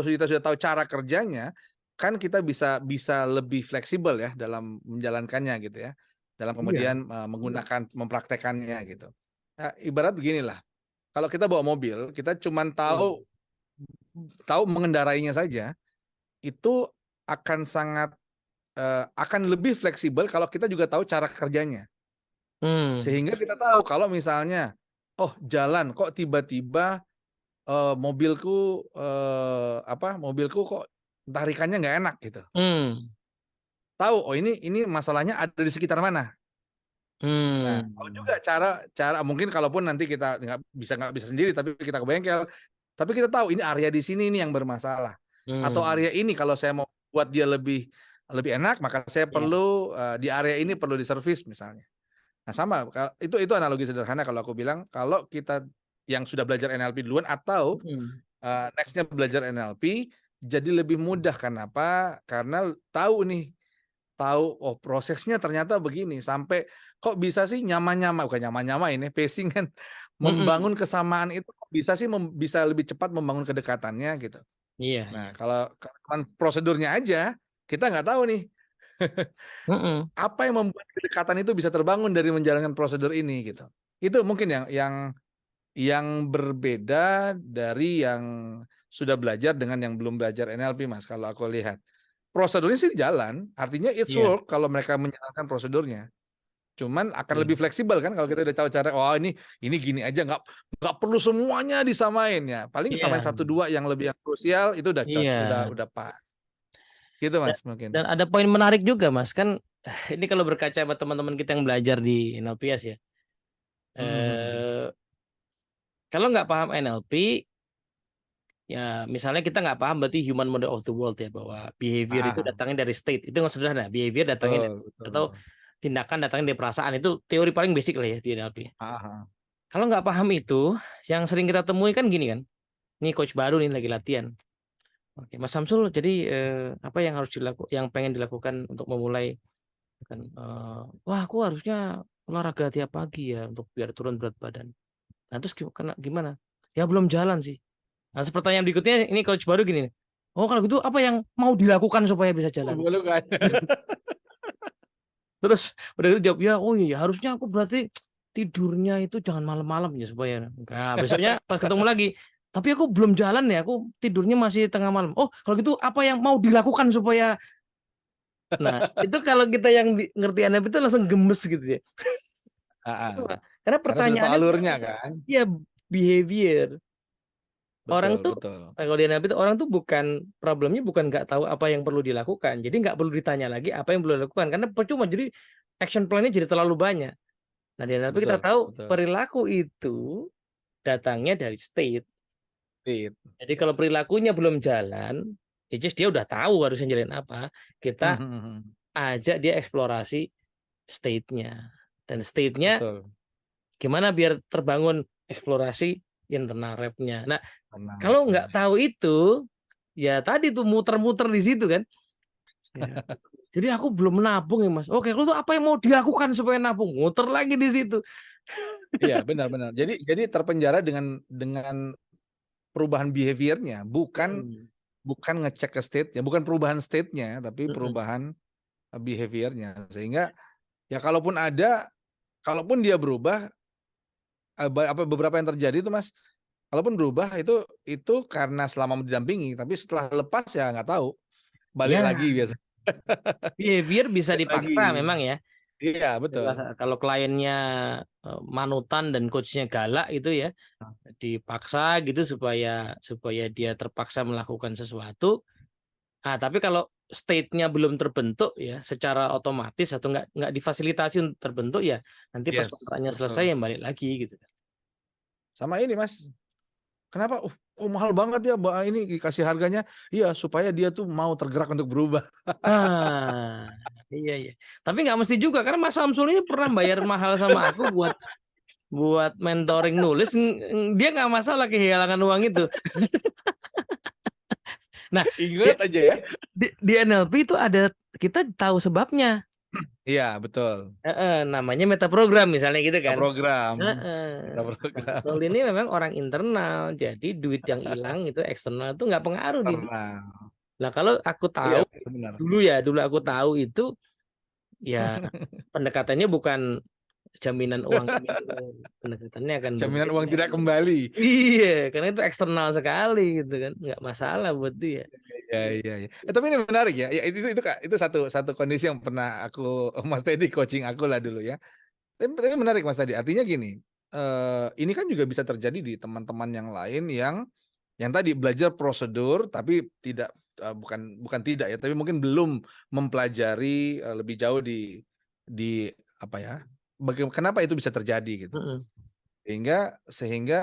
S2: kita sudah tahu cara kerjanya, kan kita bisa lebih fleksibel ya dalam menjalankannya gitu ya. Dalam
S1: iya.
S2: kemudian mempraktekannya gitu. Nah, ibarat beginilah, kalau kita bawa mobil, kita cuman
S1: Hmm.
S2: tahu mengendarainya saja, itu akan lebih fleksibel kalau kita juga tahu cara kerjanya.
S1: Hmm.
S2: Sehingga kita tahu kalau misalnya, oh jalan kok tiba-tiba mobilku kok tarikannya nggak enak gitu.
S1: Hmm.
S2: Tahu, oh ini masalahnya ada di sekitar mana. Nah, tahu juga
S1: Hmm.
S2: cara mungkin kalaupun nanti kita nggak bisa sendiri, tapi kita ke bengkel, tapi kita tahu ini area di sini ini yang bermasalah. Atau
S1: Hmm.
S2: area ini kalau saya mau buat dia lebih lebih enak, maka saya
S1: Iya.
S2: perlu di area ini perlu diservis misalnya. Nah, sama itu analogi sederhana kalau aku bilang kalau kita yang sudah belajar NLP duluan atau
S1: Hmm.
S2: nextnya belajar NLP jadi lebih mudah. Kenapa? Karena tahu oh prosesnya ternyata begini sampai kok bisa sih bukan nyama-nyama ini pacing kan
S1: Mm-mm.
S2: membangun kesamaan itu kok bisa sih bisa lebih cepat membangun kedekatannya gitu.
S1: Iya, iya.
S2: Nah kalau cuman prosedurnya aja kita nggak tahu nih
S1: Mm-mm.
S2: apa yang membuat kedekatan itu bisa terbangun dari menjalankan prosedur ini gitu. Itu mungkin yang berbeda dari yang sudah belajar dengan yang belum belajar NLP, Mas, kalau aku lihat. Prosedurnya sih jalan, artinya it's
S1: Iya,
S2: work kalau mereka menjalankan prosedurnya. Cuman akan
S1: iya.
S2: lebih fleksibel kan kalau kita udah tahu cara, oh ini gini aja nggak perlu semuanya disamain ya. Paling samain
S1: Iya,
S2: satu dua yang krusial itu udah
S1: iya.
S2: udah pas. Gitu
S1: Dan,
S2: Mas mungkin.
S1: dan ada poin menarik juga, Mas. Kan ini kalau berkaca sama teman-teman kita yang belajar di NLPS ya.
S2: Mhm.
S1: Eh, kalau nggak paham NLP, ya misalnya kita nggak paham berarti human model of the world ya, bahwa behavior itu
S2: Ah,
S1: datangnya dari state. Itu nggak sederhana. Behavior datangnya dari
S2: betul,
S1: state. Atau
S2: betul.
S1: tindakan datangnya dari perasaan. Itu teori paling basic lah ya di NLP.
S2: Ah,
S1: Kalau nggak paham itu, yang sering kita temui kan gini kan. Ini coach baru nih lagi latihan. Oke, Mas Samsul, jadi apa yang harus yang pengen dilakukan untuk memulai kan? Wah, aku harusnya olahraga tiap pagi ya untuk biar turun berat badan. Nah, terus gimana? Ya belum jalan sih. Nah, pertanyaan berikutnya ini coach baru gini nih. Oh, kalau gitu apa yang mau dilakukan supaya bisa jalan?
S2: Belum kan.
S1: Terus udah gitu jawab, ya oh iya harusnya aku berarti tidurnya itu jangan malam-malam ya supaya. Nah, besoknya pas ketemu lagi, tapi aku belum jalan ya, aku tidurnya masih tengah malam. Oh, kalau gitu apa yang mau dilakukan supaya. Nah, itu kalau kita yang ngerti NLP itu langsung gemes gitu ya.
S2: Ah.
S1: Karena
S2: Karena sudah tahu
S1: pertanyaannya
S2: alurnya
S1: selalu
S2: kan.
S1: ya behavior. Orang
S2: Betul,
S1: tuh
S2: betul.
S1: kalau di NLP itu orang tuh problemnya bukan nggak tahu apa yang perlu dilakukan. Jadi nggak perlu ditanya lagi apa yang perlu dilakukan karena percuma. Jadi action plan-nya jadi terlalu banyak. Nah, di NLP kita
S2: Betul,
S1: tahu
S2: betul.
S1: perilaku itu datangnya dari state.
S2: Fit.
S1: Jadi kalau perilakunya belum jalan, ya just dia udah tahu harusnya jalan apa. Kita ajak dia eksplorasi state-nya. Dan state-nya
S2: Betul.
S1: gimana biar terbangun eksplorasi internal rep-nya. Nah,
S2: Tenang,
S1: kalau
S2: ya.
S1: nggak tahu itu, ya tadi tuh muter-muter di situ kan. Ya. Jadi aku belum nabung ya Mas. Oke, kalau tuh apa yang mau dilakukan supaya nabung? Muter lagi di situ.
S2: Iya, benar-benar. Jadi terpenjara dengan perubahan behaviornya, bukan
S1: Hmm.
S2: bukan ngecek ke state-nya, bukan perubahan state-nya, tapi
S1: Mm-mm.
S2: perubahan behaviornya. Sehingga ya kalaupun dia berubah, beberapa yang terjadi itu Mas, kalaupun berubah itu karena selama didampingi, tapi setelah lepas ya nggak tahu, balik
S1: Ya,
S2: lagi biasa.
S1: behavior bisa
S2: Balik lagi.
S1: dipaksa memang ya.
S2: Iya, betul.
S1: Kalau kliennya manutan dan coachnya galak itu ya, dipaksa gitu supaya supaya dia terpaksa melakukan sesuatu. Tapi kalau state-nya belum terbentuk ya secara otomatis atau nggak difasilitasi untuk terbentuk ya nanti pas
S2: Yes,
S1: kontraknya selesai
S2: betul.
S1: yang balik lagi gitu.
S2: Sama ini Mas, kenapa? Mahal banget ya Mbak ini dikasih harganya. Iya, supaya dia tuh mau tergerak untuk berubah.
S1: Ah, iya iya. Tapi nggak mesti juga karena Mas Samsul ini pernah bayar mahal sama aku buat mentoring nulis, dia nggak masalah kehilangan uang itu. Nah, di,
S2: Ingat aja ya.
S1: di NLP itu ada kita tahu sebabnya.
S2: Iya, betul.
S1: Namanya metaprogram misalnya gitu
S2: Kita
S1: kan.
S2: program. Kita
S1: Mas
S2: program.
S1: Samsul ini memang orang internal, jadi duit yang hilang itu eksternal itu nggak pengaruh di.
S2: Eksternal.
S1: Nah kalau aku tahu
S2: Iya, benar.
S1: dulu aku tahu itu ya pendekatannya bukan jaminan uang gitu. Pendekatannya akan
S2: Jaminan uang
S1: berbeda.
S2: tidak kembali.
S1: Iya, karena itu eksternal sekali gitu kan, nggak masalah buat dia.
S2: Iya, iya, iya. Tapi ini menarik ya. Ya itu Kak, itu satu kondisi yang pernah aku Mas Teddy coaching aku lah dulu ya. Tapi menarik Mas tadi. Artinya gini, ini kan juga bisa terjadi di teman-teman yang lain yang tadi belajar prosedur tapi tidak bukan bukan tidak ya, tapi mungkin belum mempelajari lebih jauh di apa ya? Kenapa itu bisa terjadi gitu.
S1: Mm-mm.
S2: Sehingga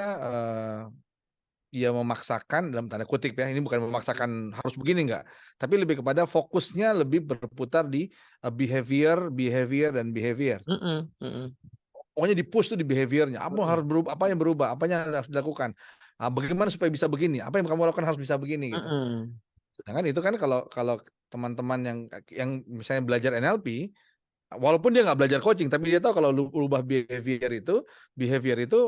S2: dia memaksakan dalam tanda kutip ya, ini bukan memaksakan harus begini enggak, tapi lebih kepada fokusnya lebih berputar di behavior, behavior dan behavior.
S1: Mm-mm. Mm-mm.
S2: Pokoknya di-push tuh di behavior-nya, apa
S1: Mm-mm.
S2: harus berubah, apa yang berubah, apa yang harus dilakukan. Bagaimana supaya bisa begini, apa yang kamu lakukan harus bisa begini gitu.
S1: Mm-mm.
S2: Sedangkan itu kan kalau kalau teman-teman yang misalnya belajar NLP, walaupun dia nggak belajar coaching, tapi dia tahu kalau ubah behavior itu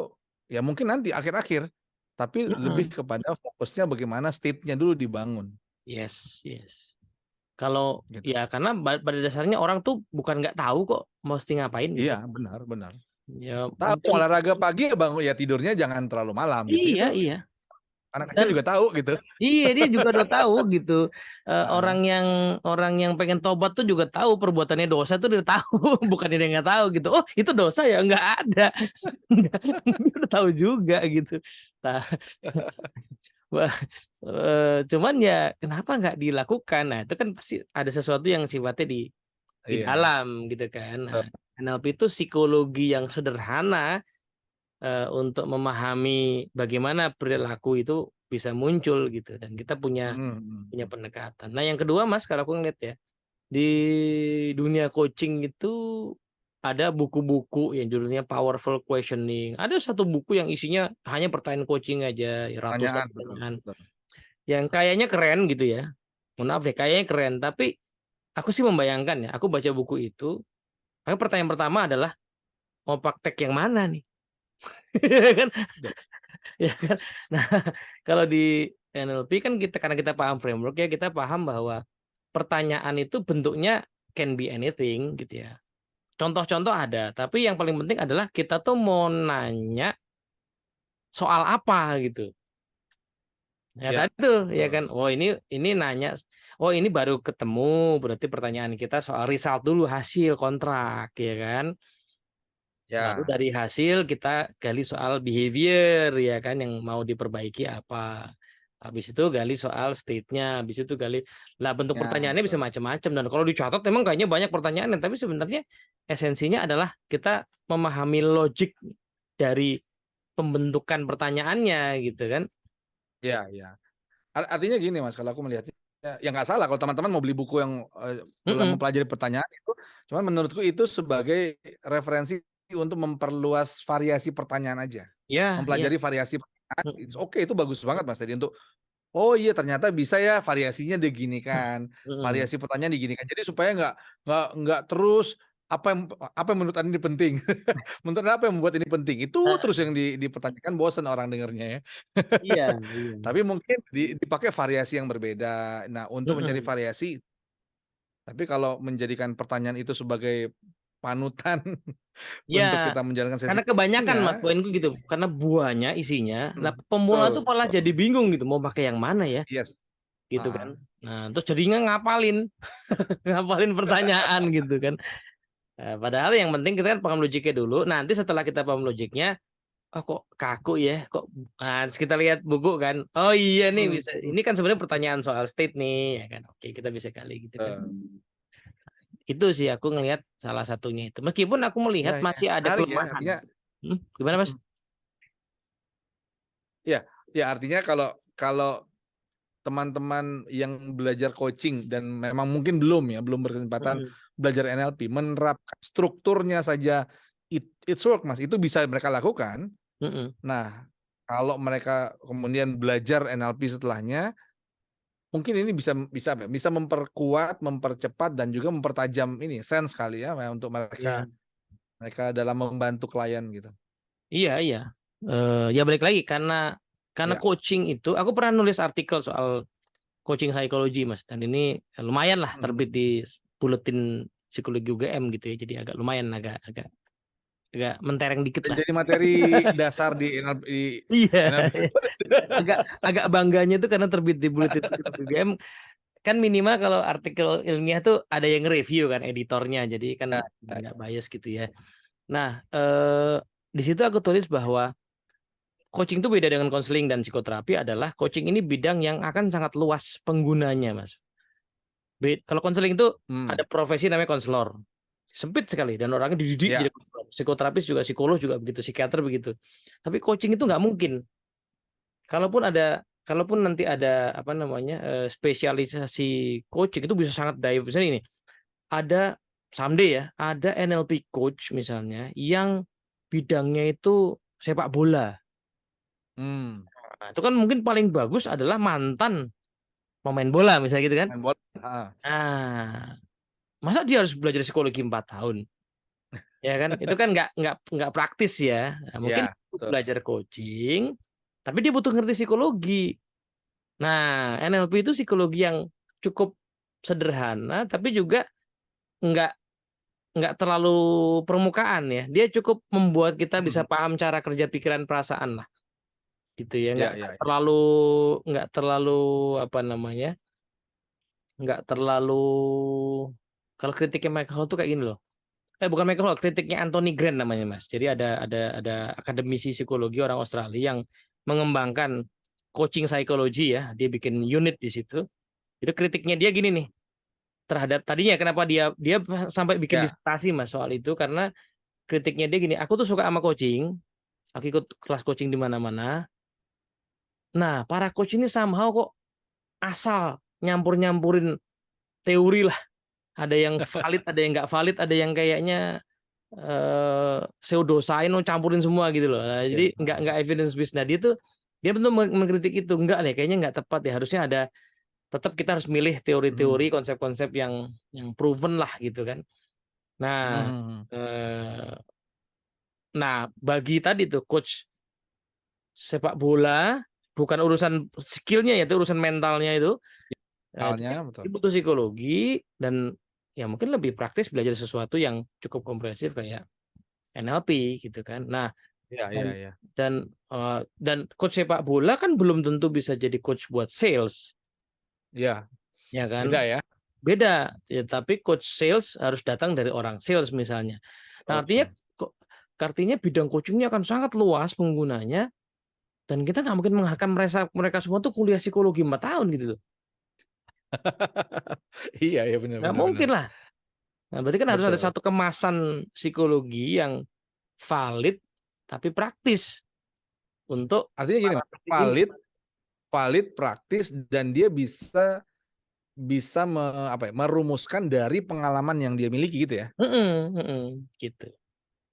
S2: ya mungkin nanti akhir-akhir, tapi lebih
S1: Mm-mm.
S2: kepada fokusnya bagaimana state-nya dulu dibangun
S1: Yes, yes. Kalau
S2: gitu.
S1: ya karena pada dasarnya orang tuh bukan nggak tahu kok mesti ngapain gitu.
S2: Iya, benar, benar.
S1: Ya,
S2: Tahu olahraga pagi ya bangun ya tidurnya jangan terlalu malam gitu.
S1: iya
S2: Itu
S1: iya.
S2: anak kecil
S1: Dan
S2: juga tahu gitu.
S1: iya dia juga udah tahu gitu.
S2: Heeh.
S1: Orang yang pengen tobat tuh juga tahu perbuatannya dosa tuh udah tahu, bukan dia nggak tahu gitu. Oh itu dosa ya nggak ada, dia udah tahu juga gitu. Nah, wah, cuman ya kenapa nggak dilakukan? Nah itu kan pasti ada sesuatu yang sifatnya di
S2: Iya.
S1: dalam gitu kan. Nah, NLP itu psikologi yang sederhana untuk memahami bagaimana perilaku itu bisa muncul gitu dan kita punya
S2: Mhm.
S1: punya pendekatan. Nah, yang kedua Mas, kalau aku ngeliat ya, di dunia coaching itu ada buku-buku yang judulnya Powerful Questioning. Ada satu buku yang isinya hanya pertanyaan coaching aja, ratusan
S2: Pertanyaan, betul,
S1: pertanyaan.
S2: betul.
S1: Yang kayaknya keren gitu ya. Mohon maaf deh, kayaknya keren. Tapi aku sih membayangkan ya, aku baca buku itu, pertanyaan pertama adalah mau praktek yang mana nih? Kan?
S2: Iya.
S1: Ya kan? Nah, kalau di NLP kan kita karena kita paham framework ya, kita paham bahwa pertanyaan itu bentuknya can be anything gitu ya. Contoh-contoh ada, tapi yang paling penting adalah kita tuh mau nanya soal apa gitu. Ya
S2: Ya,
S1: tadi tuh ya
S2: betul.
S1: kan. Oh ini nanya, oh ini baru ketemu, berarti pertanyaan kita soal result dulu hasil kontrak ya kan. Lalu
S2: Ya,
S1: dari hasil kita gali soal behavior ya kan yang mau diperbaiki apa. Habis itu gali soal state-nya, habis itu gali. Lah bentuk
S2: ya,
S1: pertanyaannya bisa
S2: betul.
S1: macam-macam dan kalau dicatat memang kayaknya banyak pertanyaan tapi sebenarnya esensinya adalah kita memahami logik dari pembentukan pertanyaannya gitu kan.
S2: Ya, ya. Artinya gini Mas, kalau aku melihatnya ya nggak salah kalau teman-teman mau beli buku yang dalam
S1: Mm-mm.
S2: mempelajari pertanyaan itu, cuman menurutku itu sebagai referensi untuk memperluas variasi pertanyaan aja.
S1: Ya, ya.
S2: Mempelajari variasi pertanyaan,
S1: Mm-mm.
S2: oke itu bagus banget Mas tadi untuk oh iya ternyata bisa ya variasinya diginikan,
S1: Mm-mm.
S2: variasi pertanyaan diginikan. Jadi supaya nggak terus apa yang menurut Anda ini penting. Menurut Anda apa yang membuat ini penting? Itu terus yang dipertanyakan bosan orang dengernya ya.
S1: Iya, iya.
S2: Tapi mungkin dipakai variasi yang berbeda. Nah, untuk mencari
S1: Mm-mm.
S2: variasi, tapi kalau menjadikan pertanyaan itu sebagai panutan
S1: Ya,
S2: untuk kita menjalankan sesi
S1: karena kebanyakan mas
S2: coaching-nya,
S1: poinku gitu, karena buahnya isinya, nah pemula tuh
S2: betul,
S1: malah
S2: betul.
S1: jadi bingung gitu mau pakai yang mana ya,
S2: Yes.
S1: gitu kan.
S2: Ah,
S1: Nah, terus jadinya ngapalin, ngapalin pertanyaan gitu kan. Padahal yang penting kita kan paham logiknya dulu. Nanti setelah kita paham logiknya, oh kok kaku ya, kok terus kita lihat buku kan, oh iya nih bisa, ini kan sebenarnya pertanyaan soal state nih, ya kan, oke kita bisa kali gitu kan. Itu sih aku ngelihat salah satunya itu. Meskipun aku melihat
S2: Ya, ya.
S1: masih ada
S2: Menarik ya,
S1: kelemahan.
S2: artinya
S1: Gimana Mas?
S2: ya, ya artinya kalau kalau teman-teman yang belajar coaching dan memang mungkin belum berkesempatan
S1: Mm-mm.
S2: belajar NLP, menerapkan strukturnya saja it's work Mas, itu bisa mereka lakukan.
S1: Mm-mm.
S2: Nah, kalau mereka kemudian belajar NLP setelahnya, mungkin ini bisa bisa apa ya, bisa memperkuat, mempercepat dan juga mempertajam ini sense kali ya untuk
S1: Iya,
S2: mereka mereka dalam membantu klien gitu.
S1: iya, iya. Ya balik lagi karena
S2: Ya.
S1: coaching itu, aku pernah nulis artikel soal coaching psikologi Mas, dan ini lumayan lah
S2: Hmm.
S1: terbit di buletin psikologi UGM gitu ya, jadi agak lumayan, agak mentereng dikit
S2: Dan
S1: lah.
S2: jadi materi dasar di NLP,
S1: Iya,
S2: NLP.
S1: agak agak bangganya tuh karena terbit di buletin psikologi UGM, kan minimal kalau artikel ilmiah tuh ada yang review kan editornya, jadi kan
S2: Ya,
S1: nggak
S2: ya.
S1: bias gitu ya. Nah, di situ aku tulis bahwa coaching itu beda dengan konseling dan psikoterapi, adalah coaching ini bidang yang akan sangat luas penggunanya, Mas. Kalau konseling itu
S2: Hmm.
S1: ada profesi namanya konselor. Sempit sekali dan orangnya dididik
S2: Ya.
S1: jadi konselor. Psikoterapis juga, psikolog juga begitu, psikiater begitu. Tapi coaching itu nggak mungkin. Kalaupun nanti ada apa namanya spesialisasi coaching, itu bisa sangat dive. Misalnya ini, ada someday ya, ada NLP coach misalnya yang bidangnya itu sepak bola.
S2: Hmm.
S1: Nah, itu kan mungkin paling bagus adalah mantan pemain bola misalnya gitu kan.
S2: Main bola. Ah.
S1: Nah, masa dia harus belajar psikologi 4 tahun? Ya kan? Itu kan nggak praktis ya. Nah, mungkin
S2: Ya, betul.
S1: belajar coaching, tapi dia butuh ngerti psikologi. Nah, NLP itu psikologi yang cukup sederhana, tapi juga nggak nggak terlalu permukaan ya. Dia cukup membuat kita bisa
S2: Hmm.
S1: paham cara kerja pikiran perasaan lah, gitu ya. Nggak
S2: Ya, ya, ya.
S1: terlalu nggak terlalu apa namanya, nggak terlalu, kalau kritiknya Michael Hall tuh kayak gini loh. Bukan Michael Hall, kritiknya Anthony Grant namanya Mas. Jadi ada akademisi psikologi orang Australia yang mengembangkan coaching psikologi ya. Dia bikin unit di situ. Itu kritiknya dia gini nih, terhadap tadinya kenapa dia sampai bikin
S2: Ya.
S1: disertasi Mas soal itu, karena kritiknya dia gini, aku tuh suka sama coaching, aku ikut kelas coaching di mana-mana. Nah, para coach ini somehow kok asal nyampur-nyampurin teori lah. Ada yang valid, ada yang nggak valid, ada yang kayaknya pseudoscience, campurin semua gitu loh. Nah,
S2: Ya.
S1: jadi nggak evidence based. Nah, dia bentuk mengkritik itu, enggak nih, kayaknya nggak tepat ya. Harusnya ada, tetap kita harus milih teori-teori,
S2: Hmm.
S1: konsep-konsep yang proven lah gitu kan. Nah,
S2: Hmm.
S1: eh, bagi tadi tuh coach sepak bola, bukan urusan skillnya ya, itu urusan mentalnya itu.
S2: Soalnya betul.
S1: Dia butuh psikologi, dan ya mungkin lebih praktis belajar sesuatu yang cukup komprehensif kayak NLP gitu kan. Nah,
S2: Ya,
S1: dan
S2: ya, ya.
S1: dan coach sepak bola kan belum tentu bisa jadi coach buat sales,
S2: Ya,
S1: ya
S2: beda
S1: kan?
S2: ya.
S1: Beda. Ya, tapi coach sales harus datang dari orang sales misalnya. Nah, artinya
S2: Betul.
S1: kok artinya bidang coachingnya akan sangat luas penggunanya, dan kita nggak mungkin mengharapkan mereka mereka semua tuh kuliah psikologi 4 tahun gitu loh.
S2: Iya, ya benar
S1: Nggak
S2: benar benar.
S1: mungkin lah. Nah, berarti kan harus ada
S2: Betul.
S1: satu kemasan psikologi yang valid tapi praktis untuk
S2: Artinya gini,
S1: para
S2: Mas,
S1: praktis ini.
S2: valid, valid, praktis dan dia bisa bisa apa ya, merumuskan dari pengalaman yang dia miliki gitu ya.
S1: Gitu.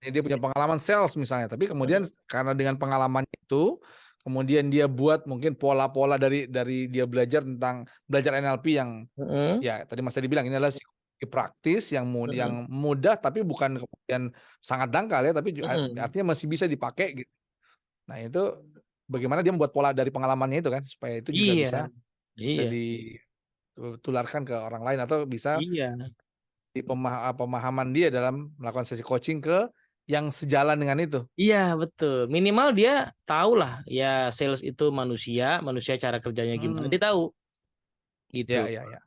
S2: Dia punya pengalaman sales misalnya, tapi kemudian
S1: Mm,
S2: karena dengan pengalaman itu, kemudian dia buat mungkin pola-pola dari dia belajar tentang belajar NLP yang
S1: mm,
S2: ya tadi Mas tadi bilang ini adalah psikologi praktis
S1: mm,
S2: yang mudah tapi bukan kemudian sangat dangkal ya, tapi
S1: mm.
S2: artinya masih bisa dipakai gitu. Nah, itu bagaimana dia membuat pola dari pengalamannya itu kan supaya itu juga
S1: Iya,
S2: bisa bisa
S1: iya,
S2: ditularkan ke orang lain atau bisa
S1: iya,
S2: di pemahaman dia dalam melakukan sesi coaching ke yang sejalan dengan itu.
S1: iya betul. Minimal dia tahu lah ya, sales itu manusia, manusia cara kerjanya gimana
S2: Hmm.
S1: dia tahu gitu.
S2: Ya, ya, ya.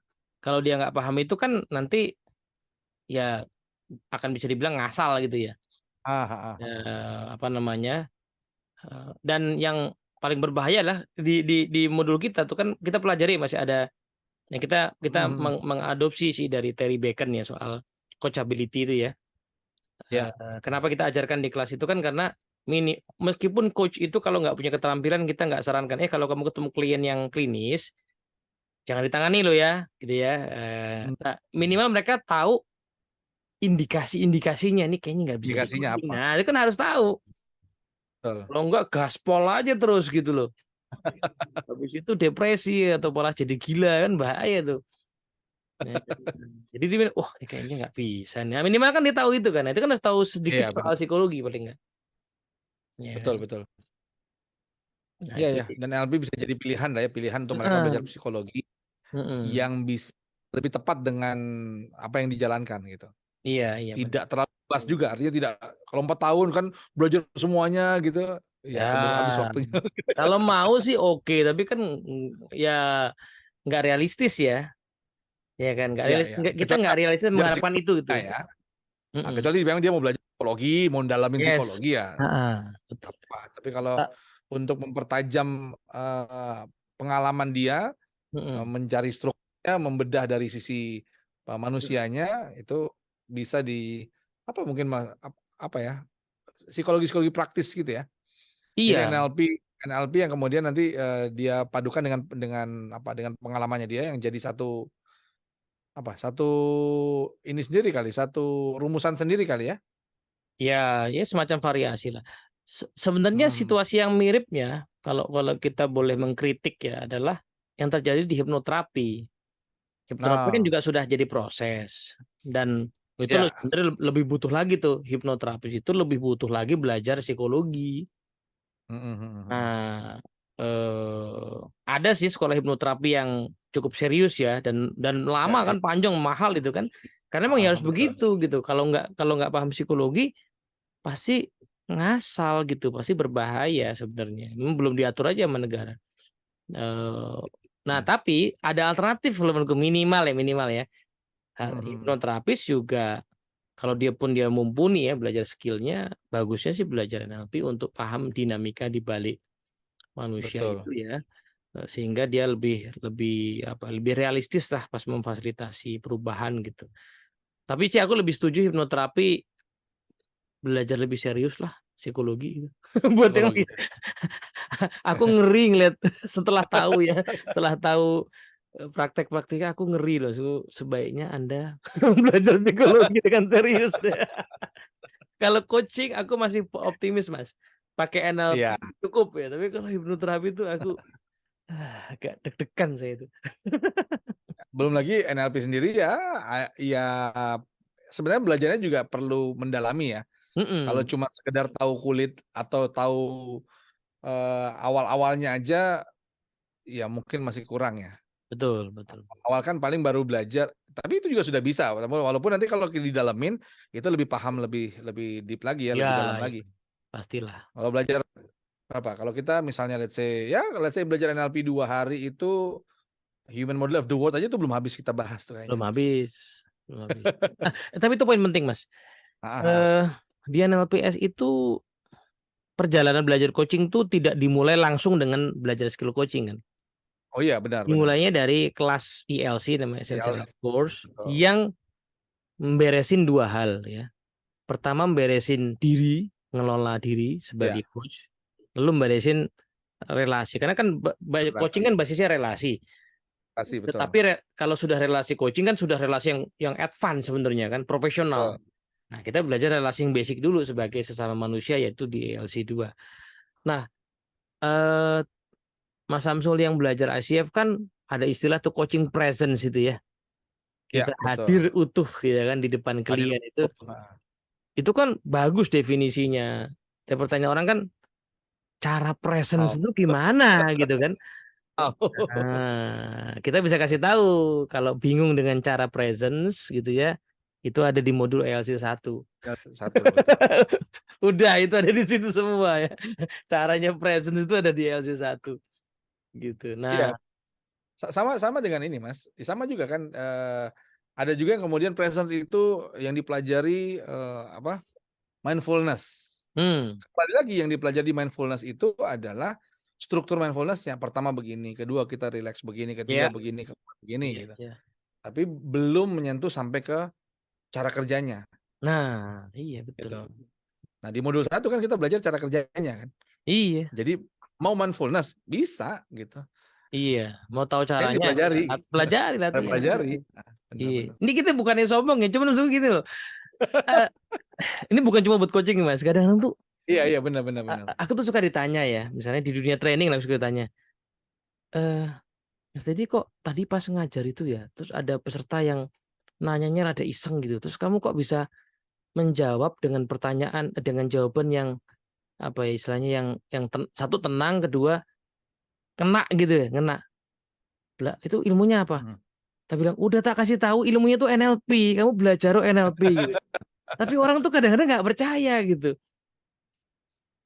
S1: Kalau dia nggak paham itu kan nanti ya akan bisa dibilang ngasal gitu ya.
S2: Ah, ah, ah.
S1: Apa namanya? Dan yang paling berbahaya lah di modul kita tuh kan kita pelajari masih ada, ya kita mengadopsi sih dari Terry Bacon ya soal coachability itu ya.
S2: Ya.
S1: Kenapa kita ajarkan di kelas itu kan karena meskipun coach itu kalau nggak punya keterampilan kita nggak sarankan kalau kamu ketemu klien yang klinis jangan ditangani lo ya gitu ya. Nah, minimal mereka tahu indikasi-indikasinya nih kayaknya nggak bisa
S2: Indikasinya
S1: di-coaching.
S2: apa?
S1: Nah itu kan harus tahu.
S2: Betul.
S1: Kalau nggak gaspol aja terus gitu loh. Habis itu depresi atau malah jadi gila kan bahaya tuh. Nah, jadi dia bilang, ini kayaknya nggak bisa nih. Nah, minimal kan dia tahu itu kan. Nah, itu kan harus tahu sedikit
S2: Iya,
S1: soal
S2: benar.
S1: psikologi paling nggak. Ya
S2: Betul,
S1: kan.
S2: betul.
S1: Nah
S2: Iya
S1: itu
S2: ya,
S1: sih.
S2: dan NLP bisa jadi pilihan lah ya, pilihan untuk mereka belajar
S1: Heeh.
S2: psikologi
S1: Heeh.
S2: yang bisa lebih tepat dengan apa yang dijalankan gitu.
S1: Iya, iya benar.
S2: Tidak terlalu luas juga, artinya tidak kalau 4 tahun kan belajar semuanya gitu, ya keburu habis
S1: Ya,
S2: waktunya.
S1: kalau mau sih oke, tapi kan ya nggak realistis ya. Ya kan, nggak
S2: Iya,
S1: realis,
S2: iya.
S1: kita
S2: Kecuali
S1: nggak realistis
S2: belajar
S1: mengharapkan itu gitu.
S2: psikologinya ya. Nah,
S1: Heeh.
S2: kecuali memang dia mau belajar psikologi, mau dalamin
S1: Yes.
S2: psikologi ya
S1: Betul.
S2: apa. Tapi kalau
S1: Ah,
S2: untuk mempertajam pengalaman dia,
S1: heeh.
S2: mencari strukturnya, membedah dari sisi manusianya itu bisa di apa mungkin apa ya, psikologi praktis gitu ya. Jadi
S1: Iya,
S2: NLP yang kemudian nanti dia padukan dengan pengalamannya dia yang jadi satu ini sendiri kali, satu rumusan sendiri kali ya?
S1: ya semacam variasi lah. Sebenarnya
S2: Mhm.
S1: situasi yang miripnya, kalau kalau kita boleh mengkritik ya adalah yang terjadi di hipnoterapi. Hipnoterapi kan
S2: Nah,
S1: juga sudah jadi proses dan itu
S2: ya.
S1: sebenarnya lebih butuh lagi tuh hipnoterapis itu lebih butuh lagi belajar psikologi.
S2: Mhm, mhm, mhm.
S1: Nah, eh, ada sih sekolah hipnoterapi yang cukup serius ya dan
S2: Ya,
S1: lama
S2: ya,
S1: kan panjang mahal itu kan karena emang ya
S2: mahal,
S1: harus
S2: betul.
S1: begitu gitu kalau nggak paham psikologi pasti ngasal gitu pasti berbahaya sebenarnya. Belum diatur aja sama negara. Eh, nah
S2: Mhm,
S1: tapi ada alternatif kalau menurutku minimal ya.
S2: mhm, mhm.
S1: Hipnoterapis juga kalau dia mumpuni ya belajar skillnya bagusnya sih belajar NLP untuk paham dinamika di balik manusia itu
S2: Betul.
S1: ya. Sehingga dia lebih realistis lah pas memfasilitasi perubahan gitu. Tapi sih aku lebih setuju hipnoterapi belajar lebih serius lah psikologi gitu. Buat yang
S2: Psikologi.
S1: aku ngeri ngeliat setelah tahu praktek-praktiknya aku ngeri loh. Sebaiknya Anda belajar psikologi dengan serius deh. Kalau coaching aku masih optimis Mas. Pakai NLP
S2: Iya,
S1: cukup ya, tapi kalau hipnoterapi itu aku agak deg-degan saya itu.
S2: belum lagi NLP sendiri ya, ya sebenarnya belajarnya juga perlu mendalami ya. Kalau
S1: Mhm.
S2: cuma sekedar tahu kulit atau tahu, awal-awalnya aja, ya mungkin masih kurang ya.
S1: Betul, betul.
S2: Awal kan paling baru belajar, tapi itu juga sudah bisa, walaupun nanti kalau didalamin, itu lebih paham, lebih lebih deep lagi ya, lebih dalam
S1: Ya,
S2: lagi.
S1: pastilah.
S2: Kalau belajar berapa, kalau kita misalnya let's say belajar NLP 2 hari itu, Human Model of the World aja itu belum habis kita bahas tuh
S1: Belum
S2: kayaknya.
S1: habis, belum habis. Tapi itu poin penting, Mas.
S2: Heeh, heeh.
S1: Eh, di NLPS itu perjalanan belajar coaching tuh tidak dimulai langsung dengan belajar skill coaching kan.
S2: Oh iya, benar, benar.
S1: Dimulainya dari kelas ELC namanya
S2: Iya,
S1: Essential Course
S2: betul.
S1: yang memberesin dua hal ya. Pertama memberesin diri, ngelola diri
S2: Iya,
S1: sebagai coach, lalu memberesin relasi. Karena kan coaching
S2: relasi,
S1: kan basisnya relasi.
S2: betul.
S1: Tetapi kalau sudah relasi coaching kan sudah relasi yang advance sebenarnya kan, profesional.
S2: Betul.
S1: Nah, kita belajar relasi yang basic dulu sebagai sesama manusia yaitu di ELC 2. Nah, eh, Mas Samsul yang belajar ICF kan ada istilah tuh coaching presence itu ya.
S2: Iya,
S1: Kita
S2: betul.
S1: hadir utuh ya kan di depan
S2: Hadir
S1: klien itu.
S2: utuh, heeh.
S1: Itu kan bagus definisinya. Tapi pertanyaan orang kan cara presence
S2: Oh.
S1: itu gimana gitu kan.
S2: Tahu.
S1: Kita bisa kasih tahu kalau bingung dengan cara presence gitu ya. Itu ada di modul ELC 1.
S2: Ya, satu, betul.
S1: Udah itu ada di situ semua ya. Caranya presence itu ada di ELC 1 gitu.
S2: Iya,
S1: Nah,
S2: sama sama dengan ini, Mas, sama juga kan, ada juga yang kemudian present itu yang dipelajari, mindfulness. Kembali lagi yang dipelajari di mindfulness itu adalah struktur mindfulness yang pertama begini, kedua kita relax begini, ketiga
S1: Iya.
S2: begini, keempat begini
S1: Iya,
S2: gitu.
S1: iya.
S2: Tapi belum menyentuh sampai ke cara kerjanya
S1: Nah, iya betul.
S2: gitu. Nah, di modul 1 kan kita belajar cara kerjanya kan.
S1: Iya.
S2: Jadi mau mindfulness bisa gitu.
S1: Iya, mau tahu
S2: Yang
S1: caranya
S2: dipelajari,
S1: pelajari
S2: kita
S1: latihan.
S2: pelajari. Nah,
S1: Iya.
S2: benar-benar.
S1: Ini kita bukannya sombong ya, cuman maksudnya gini loh. Eh, ini bukan cuma buat coaching Mas. Kadang-kadang tuh
S2: Iya, benar-benar.
S1: aku tuh suka ditanya ya, misalnya di dunia training lah suka ditanya. Mas Dedi kok tadi pas ngajar itu ya, terus ada peserta yang nanyanya rada iseng gitu. Terus kamu kok bisa menjawab dengan pertanyaan dengan jawaban yang apa ya istilahnya yang satu tenang, kedua kena gitu ya, ngena. Lah, itu ilmunya apa? Kita bilang, udah tak kasih tahu ilmunya tuh NLP, kamu belajar NLP gitu. Tapi orang tuh kadang-kadang nggak percaya gitu.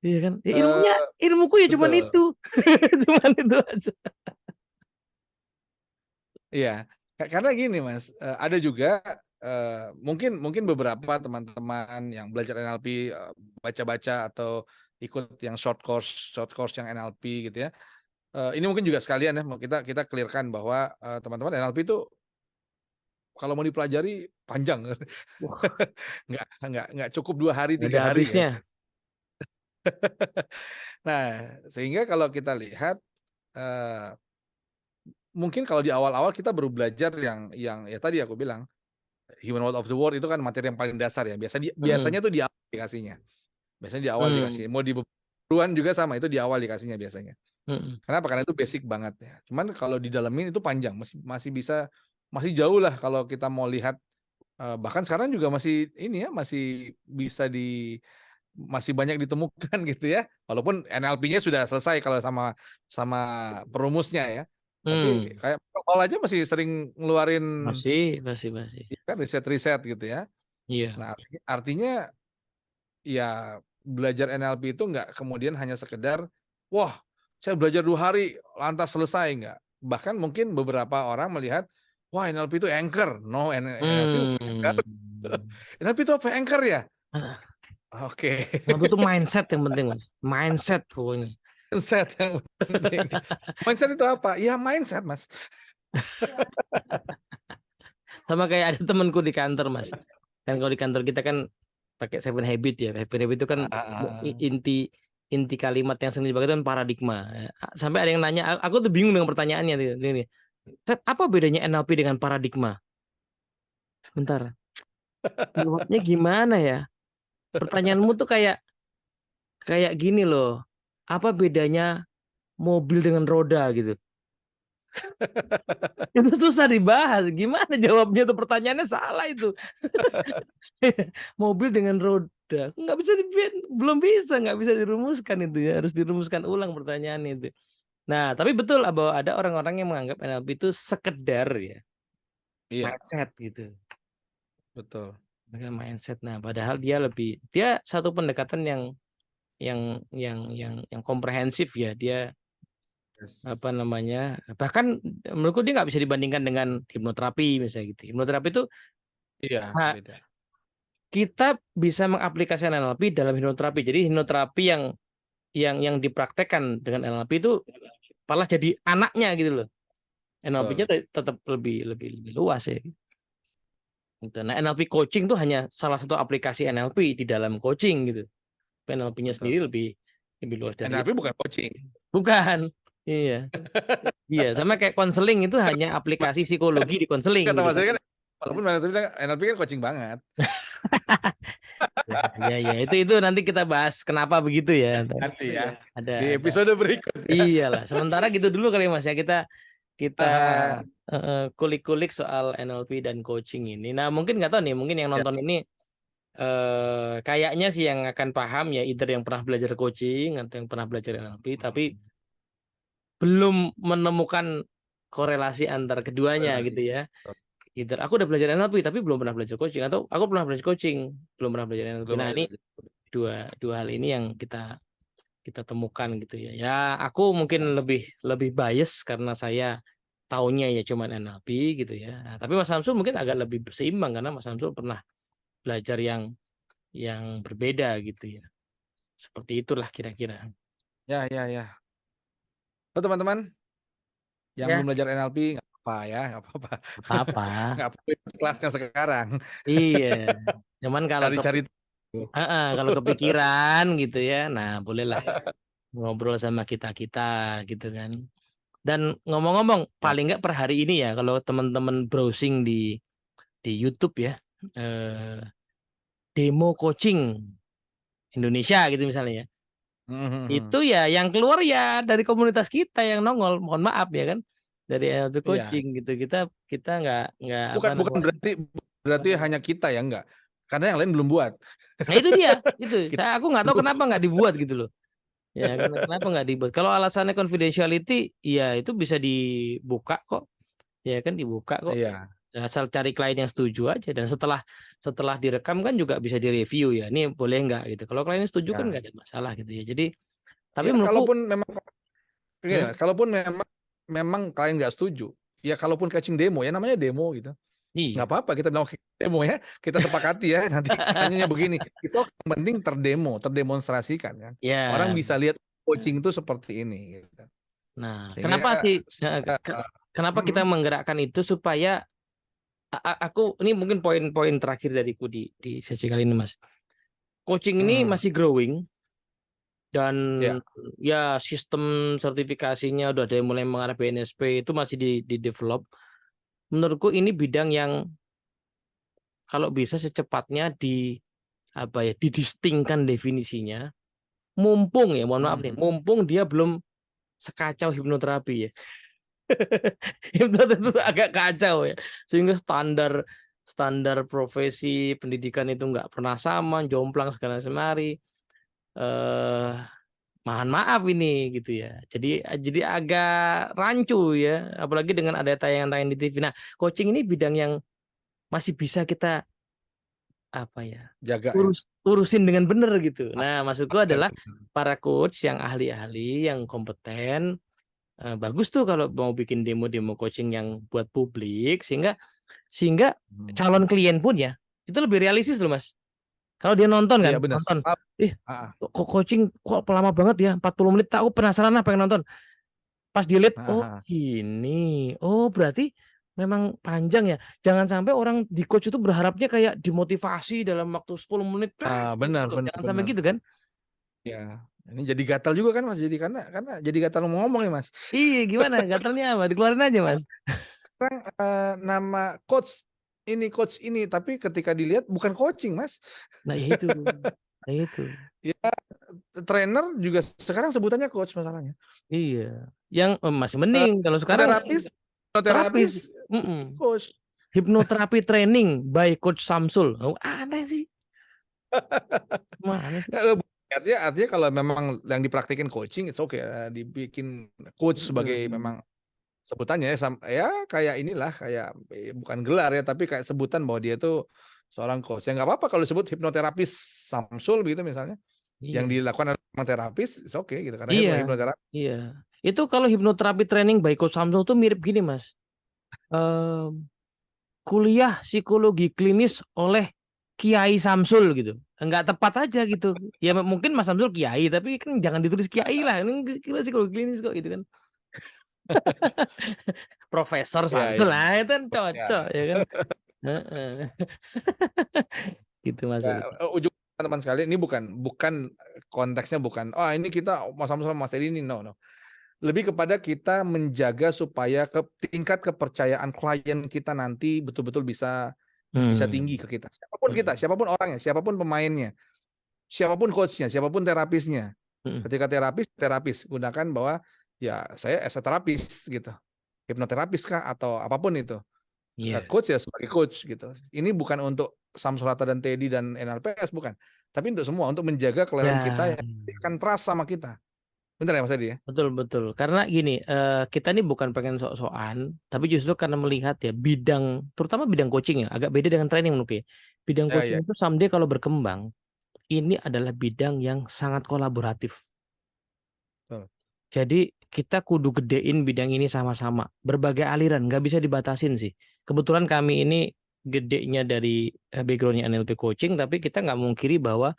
S1: Iya kan? Ya ilmuku ya cuman
S2: Betul.
S1: itu. Cuman itu aja.
S2: Iya, karena gini Mas, ada juga mungkin beberapa teman-teman yang belajar NLP, baca-baca atau ikut yang short course yang NLP gitu ya. Ini mungkin juga sekalian ya, mau kita clear-kan bahwa, teman-teman NLP itu kalau mau dipelajari panjang.
S1: Wah,
S2: Nggak cukup 2 hari,
S1: nggak
S2: 3
S1: ada
S2: hari ya.
S1: habisnya.
S2: Nah, sehingga kalau kita lihat, eee, mungkin kalau di awal-awal kita baru belajar yang ya tadi aku bilang, Human World of the World itu kan materi yang paling dasar ya,
S1: Mm-mm.
S2: biasanya tuh di awal dikasihnya. Biasanya di awal dikasih,
S1: Mm.
S2: mau di duluan juga sama, itu di awal dikasihnya biasanya.
S1: Mm-mm.
S2: Kenapa? Karena itu basic banget ya. Cuman kalau didalemin itu panjang, masih jauh lah kalau kita mau lihat, bahkan sekarang juga masih ini ya, masih banyak ditemukan gitu ya. Walaupun NLP-nya sudah selesai kalau sama perumusnya ya. Tapi
S1: Mm.
S2: kayak protokol aja masih sering ngeluarin
S1: Masih.
S2: kan riset-riset gitu ya.
S1: Iya.
S2: Nah, artinya ya belajar NLP itu nggak kemudian hanya sekedar, wah saya belajar 2 hari lantas selesai, nggak. Bahkan mungkin beberapa orang melihat, wah NLP itu anchor, no NLP
S1: Hmm.
S2: NLP itu apa anchor ya?
S1: Ah,
S2: Oke,
S1: tapi itu mindset yang penting, Mas. Mindset pokoknya.
S2: mindset yang penting. Mindset itu apa? Ya mindset Mas.
S1: Sama kayak ada temanku di kantor, Mas. Kan kalau di kantor kita kan pakai Seven Habit ya. Seven Habit itu kan inti inti kalimat yang sering dipakai itu kan paradigma. Sampai ada yang nanya, aku tuh bingung dengan pertanyaannya ini. Ted, apa bedanya NLP dengan paradigma? Bentar. Jawabnya gimana ya? Pertanyaanmu tuh kayak kayak gini loh. Apa bedanya mobil dengan roda gitu? Itu susah dibahas. Gimana jawabnya tuh pertanyaannya salah itu. Mobil dengan roda. Nggak bisa belum bisa, nggak bisa dirumuskan itu ya. Harus dirumuskan ulang pertanyaan itu. Nah, tapi betul bahwa ada orang-orang yang menganggap NLP itu sekedar ya
S2: Iya,
S1: mindset gitu.
S2: betul.
S1: Dengan mindset. Nah, padahal dia satu pendekatan yang komprehensif ya. Dia
S2: Yes.
S1: apa namanya? Bahkan menurutku dia nggak bisa dibandingkan dengan hipnoterapi misalnya gitu. Hipnoterapi itu
S2: Iya,
S1: nah,
S2: beda.
S1: kita bisa mengaplikasikan NLP dalam hipnoterapi. Jadi hipnoterapi yang dipraktekkan dengan NLP itu malah jadi anaknya gitu loh. NLP-nya
S2: Betul.
S1: tetap lebih luas ya. Gitu. Nah, NLP coaching itu hanya salah satu aplikasi NLP di dalam coaching gitu. NLP-nya
S2: Betul.
S1: sendiri lebih luas dari
S2: NLP
S1: itu.
S2: bukan coaching.
S1: Bukan. Iya. Iya, sama kayak konseling itu hanya aplikasi psikologi di konseling
S2: Kata
S1: gitu.
S2: Mas Eri kan, walaupun NLP kan coaching banget.
S1: Ya, itu nanti kita bahas kenapa begitu ya.
S2: Nanti ya, di
S1: Ada
S2: episode berikutnya.
S1: iyalah. Sementara gitu dulu kali Mas ya kita
S2: Ah,
S1: kulik-kulik soal NLP dan coaching ini. Nah, mungkin nggak tahu nih, mungkin yang
S2: ya.
S1: nonton ini kayaknya sih yang akan paham ya either yang pernah belajar coaching atau yang pernah belajar NLP tapi belum menemukan korelasi antar keduanya
S2: Relasi.
S1: gitu ya. Either aku udah belajar NLP tapi belum pernah belajar coaching atau aku pernah belajar coaching belum pernah belajar NLP.
S2: Belum
S1: Nah,
S2: ada
S1: ini
S2: belajar.
S1: dua dua hal ini yang kita temukan gitu ya. Ya, aku mungkin lebih lebih bias karena saya taunya ya cuman NLP gitu ya. Nah, tapi Mas Samsul mungkin agak lebih seimbang karena Mas Samsul pernah belajar yang berbeda gitu ya. Seperti itulah kira-kira.
S2: Ya, ya, ya. Oh, teman-teman yang
S1: Ya,
S2: belum belajar NLP nggak apa ya, nggak apa-apa.
S1: apa-apa.
S2: Nggak perlu ikut kelasnya sekarang.
S1: Iya. Cuman kalau
S2: Cari-cari.
S1: kalau kepikiran gitu ya, nah bolehlah ngobrol sama kita-kita gitu kan. Dan ngomong-ngomong,
S2: Ya.
S1: paling nggak per hari ini ya, kalau teman-teman browsing di YouTube ya, eh, demo coaching Indonesia gitu misalnya ya, itu
S2: Mhm.
S1: ya yang keluar ya dari komunitas kita yang nongol. Mohon maaf ya kan, dari NLP
S2: Iya.
S1: coaching gitu. Kita nggak apa
S2: Bukan bukan
S1: namanya.
S2: berarti berarti hanya kita ya, enggak. Karena yang lain belum buat.
S1: Nah itu dia, itu.
S2: Kita
S1: Aku nggak tahu
S2: dulu.
S1: kenapa nggak dibuat gitu loh. Ya, kenapa nggak dibuat? Kalau alasannya confidentiality, ya itu bisa dibuka kok. Ya kan dibuka kok.
S2: Iya,
S1: Asal cari klien yang setuju aja. Dan setelah setelah direkam kan juga bisa direview ya. Ini boleh nggak gitu. Kalau klien setuju kan
S2: ya.
S1: nggak ada masalah gitu ya. Jadi, tapi
S2: Ya
S1: menurutku,
S2: kalaupun memang
S1: hmm,
S2: kalaupun memang kalian nggak setuju, ya kalaupun coaching demo ya namanya demo gitu. Nggak
S1: iya.
S2: apa-apa kita bilang "Oke, demo ya, kita sepakati ya nanti hanya begini. Itu yang penting terdemonstrasikan kan. Orang
S1: Ya,
S2: bisa lihat coaching itu seperti ini gitu.
S1: nah,
S2: Sehingga
S1: kenapa sih?
S2: sehingga,
S1: Kenapa kita
S2: mm,
S1: menggerakkan itu supaya aku ini mungkin poin-poin terakhir dariku di sesi kali ini, Mas. Coaching ini
S2: mm,
S1: masih growing dan
S2: ya,
S1: ya sistem sertifikasinya udah ada yang mulai mengarah BNSP itu masih di develop. Menurutku ini bidang yang kalau bisa secepatnya apa ya didistingkan definisinya. Mumpung ya, mohon maaf nih,
S2: mm,
S1: mumpung dia belum sekacau hipnoterapi ya. Hipnotis itu
S2: ya,
S1: agak kacau ya, sehingga standar standar profesi pendidikan itu nggak pernah sama, jomplang segala semari. Eh, mohon maaf ini gitu ya. Jadi agak rancu ya, apalagi dengan ada tayangan-tayangan di TV. Nah, coaching ini bidang yang masih bisa kita apa ya
S2: jaga ya.
S1: urusin dengan benar gitu. Nah, maksudku
S2: Benar,
S1: adalah
S2: benar.
S1: para coach yang ahli-ahli, yang kompeten. Bagus tuh kalau mau bikin demo-demo coaching yang buat publik sehingga sehingga
S2: Hmm.
S1: calon klien pun ya itu lebih realistis loh Mas. Kalau dia nonton kan,
S2: Iya benar.
S1: nonton, ih
S2: Ah,
S1: kok coaching kok lama banget ya 40 menit, aku penasaran lah pengen nonton. Pas dilihat,
S2: ah,
S1: oh
S2: ah.
S1: gini, oh berarti memang panjang ya. Jangan sampai orang di coach itu berharapnya kayak dimotivasi dalam waktu 10 menit.
S2: Benar,
S1: Gitu loh.
S2: benar,
S1: Jangan sampai
S2: benar.
S1: gitu kan.
S2: Ya, ini jadi gatal juga kan Mas, jadi karena jadi gatal ngomong nih Mas.
S1: Iya gimana, gatalnya apa? Dikeluarin aja Mas.
S2: Sekarang nama coach ini, tapi ketika dilihat bukan coaching Mas.
S1: Nah ya itu. Nah itu.
S2: Ya, trainer juga sekarang sebutannya coach masalahnya.
S1: Iya. Yang masih
S2: Eh,
S1: mending kalau sekarang
S2: Terapis,
S1: terapis.
S2: terapis,
S1: Mm-mm.
S2: coach.
S1: Hipnoterapi training by Coach Samsul. Oh, aneh sih. Mana sih?
S2: Artinya kalau memang yang dipraktikin coaching, itu oke, dibikin coach sebagai
S1: Mm-mm.
S2: memang sebutannya ya, ya kayak inilah kayak bukan gelar ya, tapi kayak sebutan bahwa dia itu seorang coach. Ya nggak apa-apa kalau disebut hipnoterapis Samsul begitu misalnya. Yang
S1: Iya.
S2: dilakukan oleh terapis, it's okay gitu karena
S1: Iya.
S2: hipnoterapi.
S1: Iya. Itu kalau hipnoterapi training by Coach Samsul tuh mirip gini, Mas. Em, kuliah psikologi klinis oleh Kiai Samsul gitu. Enggak tepat aja gitu. Ya mungkin Mas Samsul Kiai, tapi kan jangan ditulis Kiai lah. Ini kira psikologi klinis kok gitu kan. Profesor
S2: Ya,
S1: Samsul
S2: ya,
S1: lah itu kan cocok
S2: ya.
S1: ya kan. Heeh. Gitu Mas.
S2: Ya, ujung teman-teman sekalian ini bukan bukan konteksnya bukan ini kita sama-sama Mas Edi ini no. Lebih kepada kita menjaga supaya tingkat kepercayaan klien kita nanti betul-betul bisa tinggi ke kita. Siapapun kita,
S1: Hmm.
S2: siapapun orangnya, siapapun pemainnya, siapapun coachnya, siapapun terapisnya.
S1: Hmm.
S2: Ketika terapis gunakan bahwa ya saya as a terapis gitu. Hipnoterapis kah atau apapun itu.
S1: Iya.
S2: Coach ya sebagai coach gitu. Ini bukan untuk Samsul Hatta dan Teddy dan NLPS bukan. Tapi untuk semua untuk menjaga klien kita
S1: Ya,
S2: yang akan trust sama kita. Benar ya Mas Edi ya?
S1: betul betul. Karena gini, kita ini bukan pengen sok-sokan, tapi justru karena melihat ya bidang, terutama bidang coaching ya, agak beda dengan training menurut ya. Bidang
S2: Ya,
S1: coaching
S2: ya.
S1: itu someday kalau berkembang, ini adalah bidang yang sangat kolaboratif.
S2: Betul.
S1: Jadi kita kudu gedein bidang ini sama-sama. Berbagai aliran, nggak bisa dibatasin sih. Kebetulan kami ini gedenya dari backgroundnya NLP coaching, tapi kita nggak mungkiri bahwa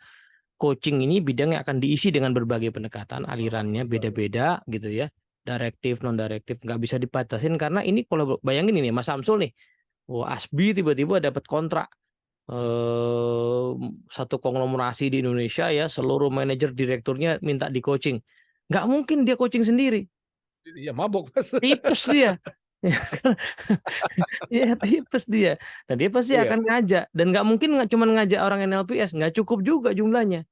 S1: coaching ini bidang yang akan diisi dengan berbagai pendekatan, alirannya beda-beda gitu ya. Direktif, non direktif nggak bisa dibatasin karena ini kalau bayangin ini Mas Samsul nih, Asbi tiba-tiba dapat kontrak satu konglomerasi di Indonesia ya, seluruh manajer direkturnya minta di coaching. Nggak mungkin dia coaching sendiri.
S2: Iya mabok Mas.
S1: Tipes dia. Iya tipes dia. Dan dia pasti
S2: Iya.
S1: akan ngajak. Dan nggak mungkin cuma ngajak orang NLPS. Nggak cukup juga jumlahnya.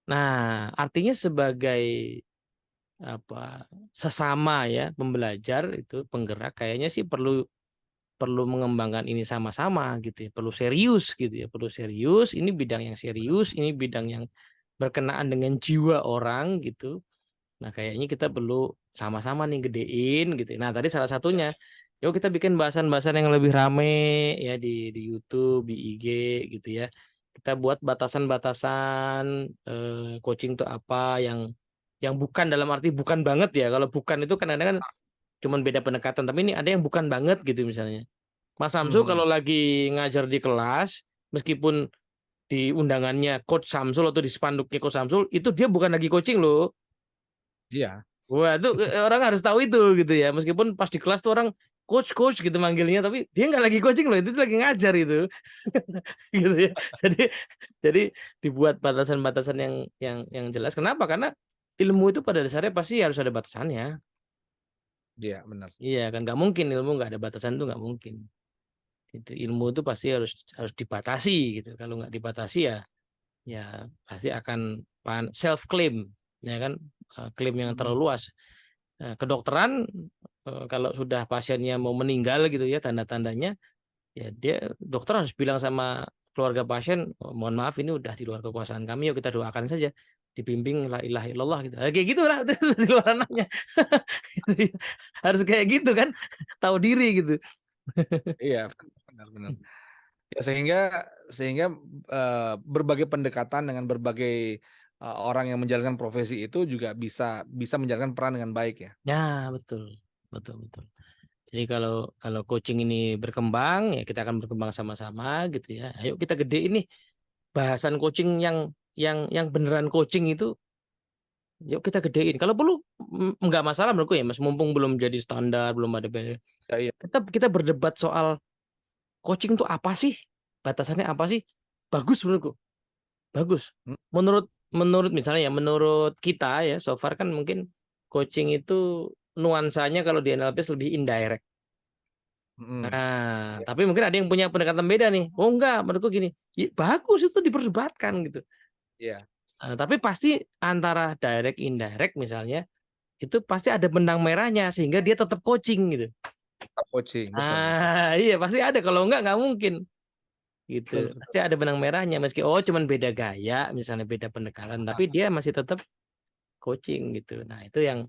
S1: Nah, artinya sebagai sesama ya pembelajar itu penggerak kayaknya sih perlu mengembangkan ini sama-sama gitu ya. Perlu serius gitu ya. Perlu serius. Ini bidang yang serius. Ini bidang yang berkenaan dengan jiwa orang gitu. Nah, kayaknya kita perlu sama-sama nih gedein gitu. Nah, tadi salah satunya, yuk kita bikin bahasan-bahasan yang lebih rame ya di YouTube, di IG gitu ya. Kita buat batasan-batasan coaching itu apa yang bukan, dalam arti bukan banget ya. Kalau bukan itu kadang-kadang cuman beda pendekatan, tapi ini ada yang bukan banget gitu misalnya. Mas Samsul kalau lagi ngajar di kelas, meskipun di undangannya Coach Samsul atau di spanduknya Coach Samsul, itu dia bukan lagi coaching loh.
S2: Iya.
S1: Wah, itu orang harus tahu itu gitu ya. Meskipun pas di kelas tuh orang coach gitu manggilnya, tapi dia nggak lagi coaching loh, itu lagi ngajar itu. Gitu ya. Jadi dibuat batasan-batasan yang jelas. Kenapa? Karena ilmu itu pada dasarnya pasti harus ada batasannya.
S2: Iya, benar.
S1: Iya kan, nggak mungkin ilmu nggak ada batasan itu nggak mungkin. Itu ilmu itu pasti harus dibatasi gitu. Kalau nggak dibatasi ya pasti akan self claim ya kan, klaim yang terlalu luas. Nah, kedokteran kalau sudah pasiennya mau meninggal gitu ya, tanda-tandanya ya dokter harus bilang sama keluarga pasien, oh, mohon maaf ini udah di luar kekuasaan kami, yuk kita doakan saja, dibimbing la ilaha illallah gitu. Kayak gitu lah di luar ranahnya. Harus kayak gitu kan, tahu diri gitu.
S2: Iya, benar. Ya, sehingga berbagai pendekatan dengan berbagai orang yang menjalankan profesi itu juga bisa menjalankan peran dengan baik ya.
S1: Ya, betul. Betul, betul. Jadi kalau coaching ini berkembang ya kita akan berkembang sama-sama gitu ya. Ayo kita gede ini bahasan coaching yang beneran coaching itu, yuk kita gedein. Kalau perlu nggak masalah menurutku ya Mas, mumpung belum jadi standar, belum ada
S2: Ya, iya.
S1: kita berdebat soal coaching itu apa sih? Batasannya apa sih? Bagus menurutku. Bagus.
S2: Hmm,
S1: Menurut misalnya ya, menurut kita ya, so far kan mungkin coaching itu nuansanya kalau di NLP lebih indirect. Nah,
S2: iya.
S1: tapi mungkin ada yang punya pendekatan beda nih. Oh enggak, menurutku gini. Ya, bagus itu diperdebatkan gitu.
S2: Iya.
S1: Nah, tapi pasti antara direct indirect misalnya itu pasti ada benang merahnya sehingga dia tetap coaching gitu.
S2: Coaching, betul.
S1: Iya pasti ada, kalau nggak mungkin gitu.
S2: Betul.
S1: Pasti ada benang merahnya meski cuman beda gaya, misalnya beda pendekatan, tapi dia masih tetap coaching gitu. Nah, itu yang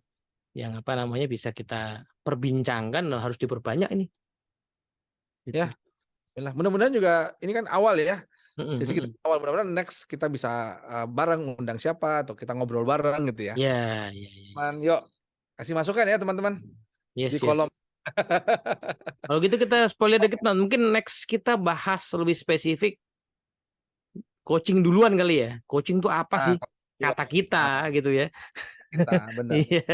S1: apa namanya bisa kita perbincangkan, harus diperbanyak ini. Gitu.
S2: Ya, mudah-mudahan juga ini kan awal ya. Sesi kita
S1: Mm-mm.
S2: awal, mudah-mudahan next kita bisa bareng undang siapa atau kita ngobrol bareng gitu ya.
S1: Ya, ya, ya.
S2: Yuk kasih masukan ya teman-teman di
S1: Yes,
S2: kolom.
S1: yes. Kalau gitu kita spoiler dikit, mungkin next kita bahas lebih spesifik coaching duluan kali ya. Coaching itu apa
S2: Nah,
S1: sih? Kata kita gitu ya.
S2: kita benar.
S1: Iya.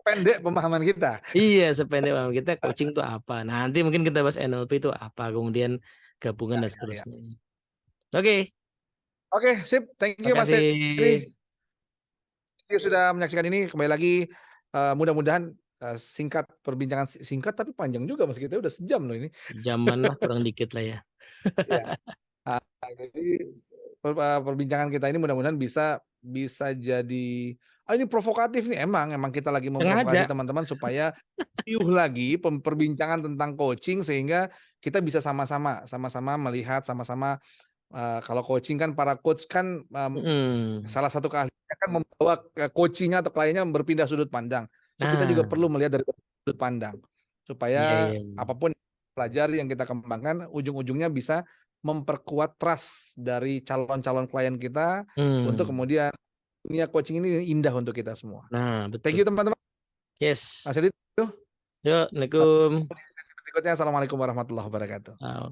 S2: Pendek pemahaman kita.
S1: Iya, sependek paham kita coaching itu apa. Nanti mungkin kita bahas NLP itu apa, kemudian gabungan dan
S2: Ya.
S1: seterusnya. Oke,
S2: Oke, sip. Thank you Mas
S1: makasih.
S2: Teddy. Thank you sudah menyaksikan ini. Kembali lagi, mudah-mudahan singkat, perbincangan singkat tapi panjang juga Mas, kita udah sejam loh ini.
S1: Jaman lah kurang dikit lah ya.
S2: Iya. Jadi perbincangan kita ini mudah-mudahan bisa jadi ini provokatif nih. Emang kita lagi memprovokasi
S1: Sengaja.
S2: teman-teman supaya riuh lagi perbincangan tentang coaching sehingga kita bisa sama-sama melihat sama-sama, kalau coaching kan para coach kan,
S1: Mm.
S2: salah satu keahliannya kan membawa coaching-nya atau kliennya berpindah sudut pandang. So kita juga
S1: Nah,
S2: perlu melihat dari sudut pandang
S1: iya,
S2: supaya
S1: iya.
S2: apapun pelajari yang kita kembangkan ujung-ujungnya bisa memperkuat trust dari calon-calon klien kita untuk
S1: Hmm.
S2: kemudian dunia coaching ini indah untuk kita semua.
S1: Nah,
S2: Thank
S1: betul.
S2: you teman-teman.
S1: Yes.
S2: Mas Edi,
S1: Yuk,
S2: sampai
S1: Assalamualaikum.
S2: berikutnya. Assalamualaikum warahmatullahi wabarakatuh.
S1: Ah,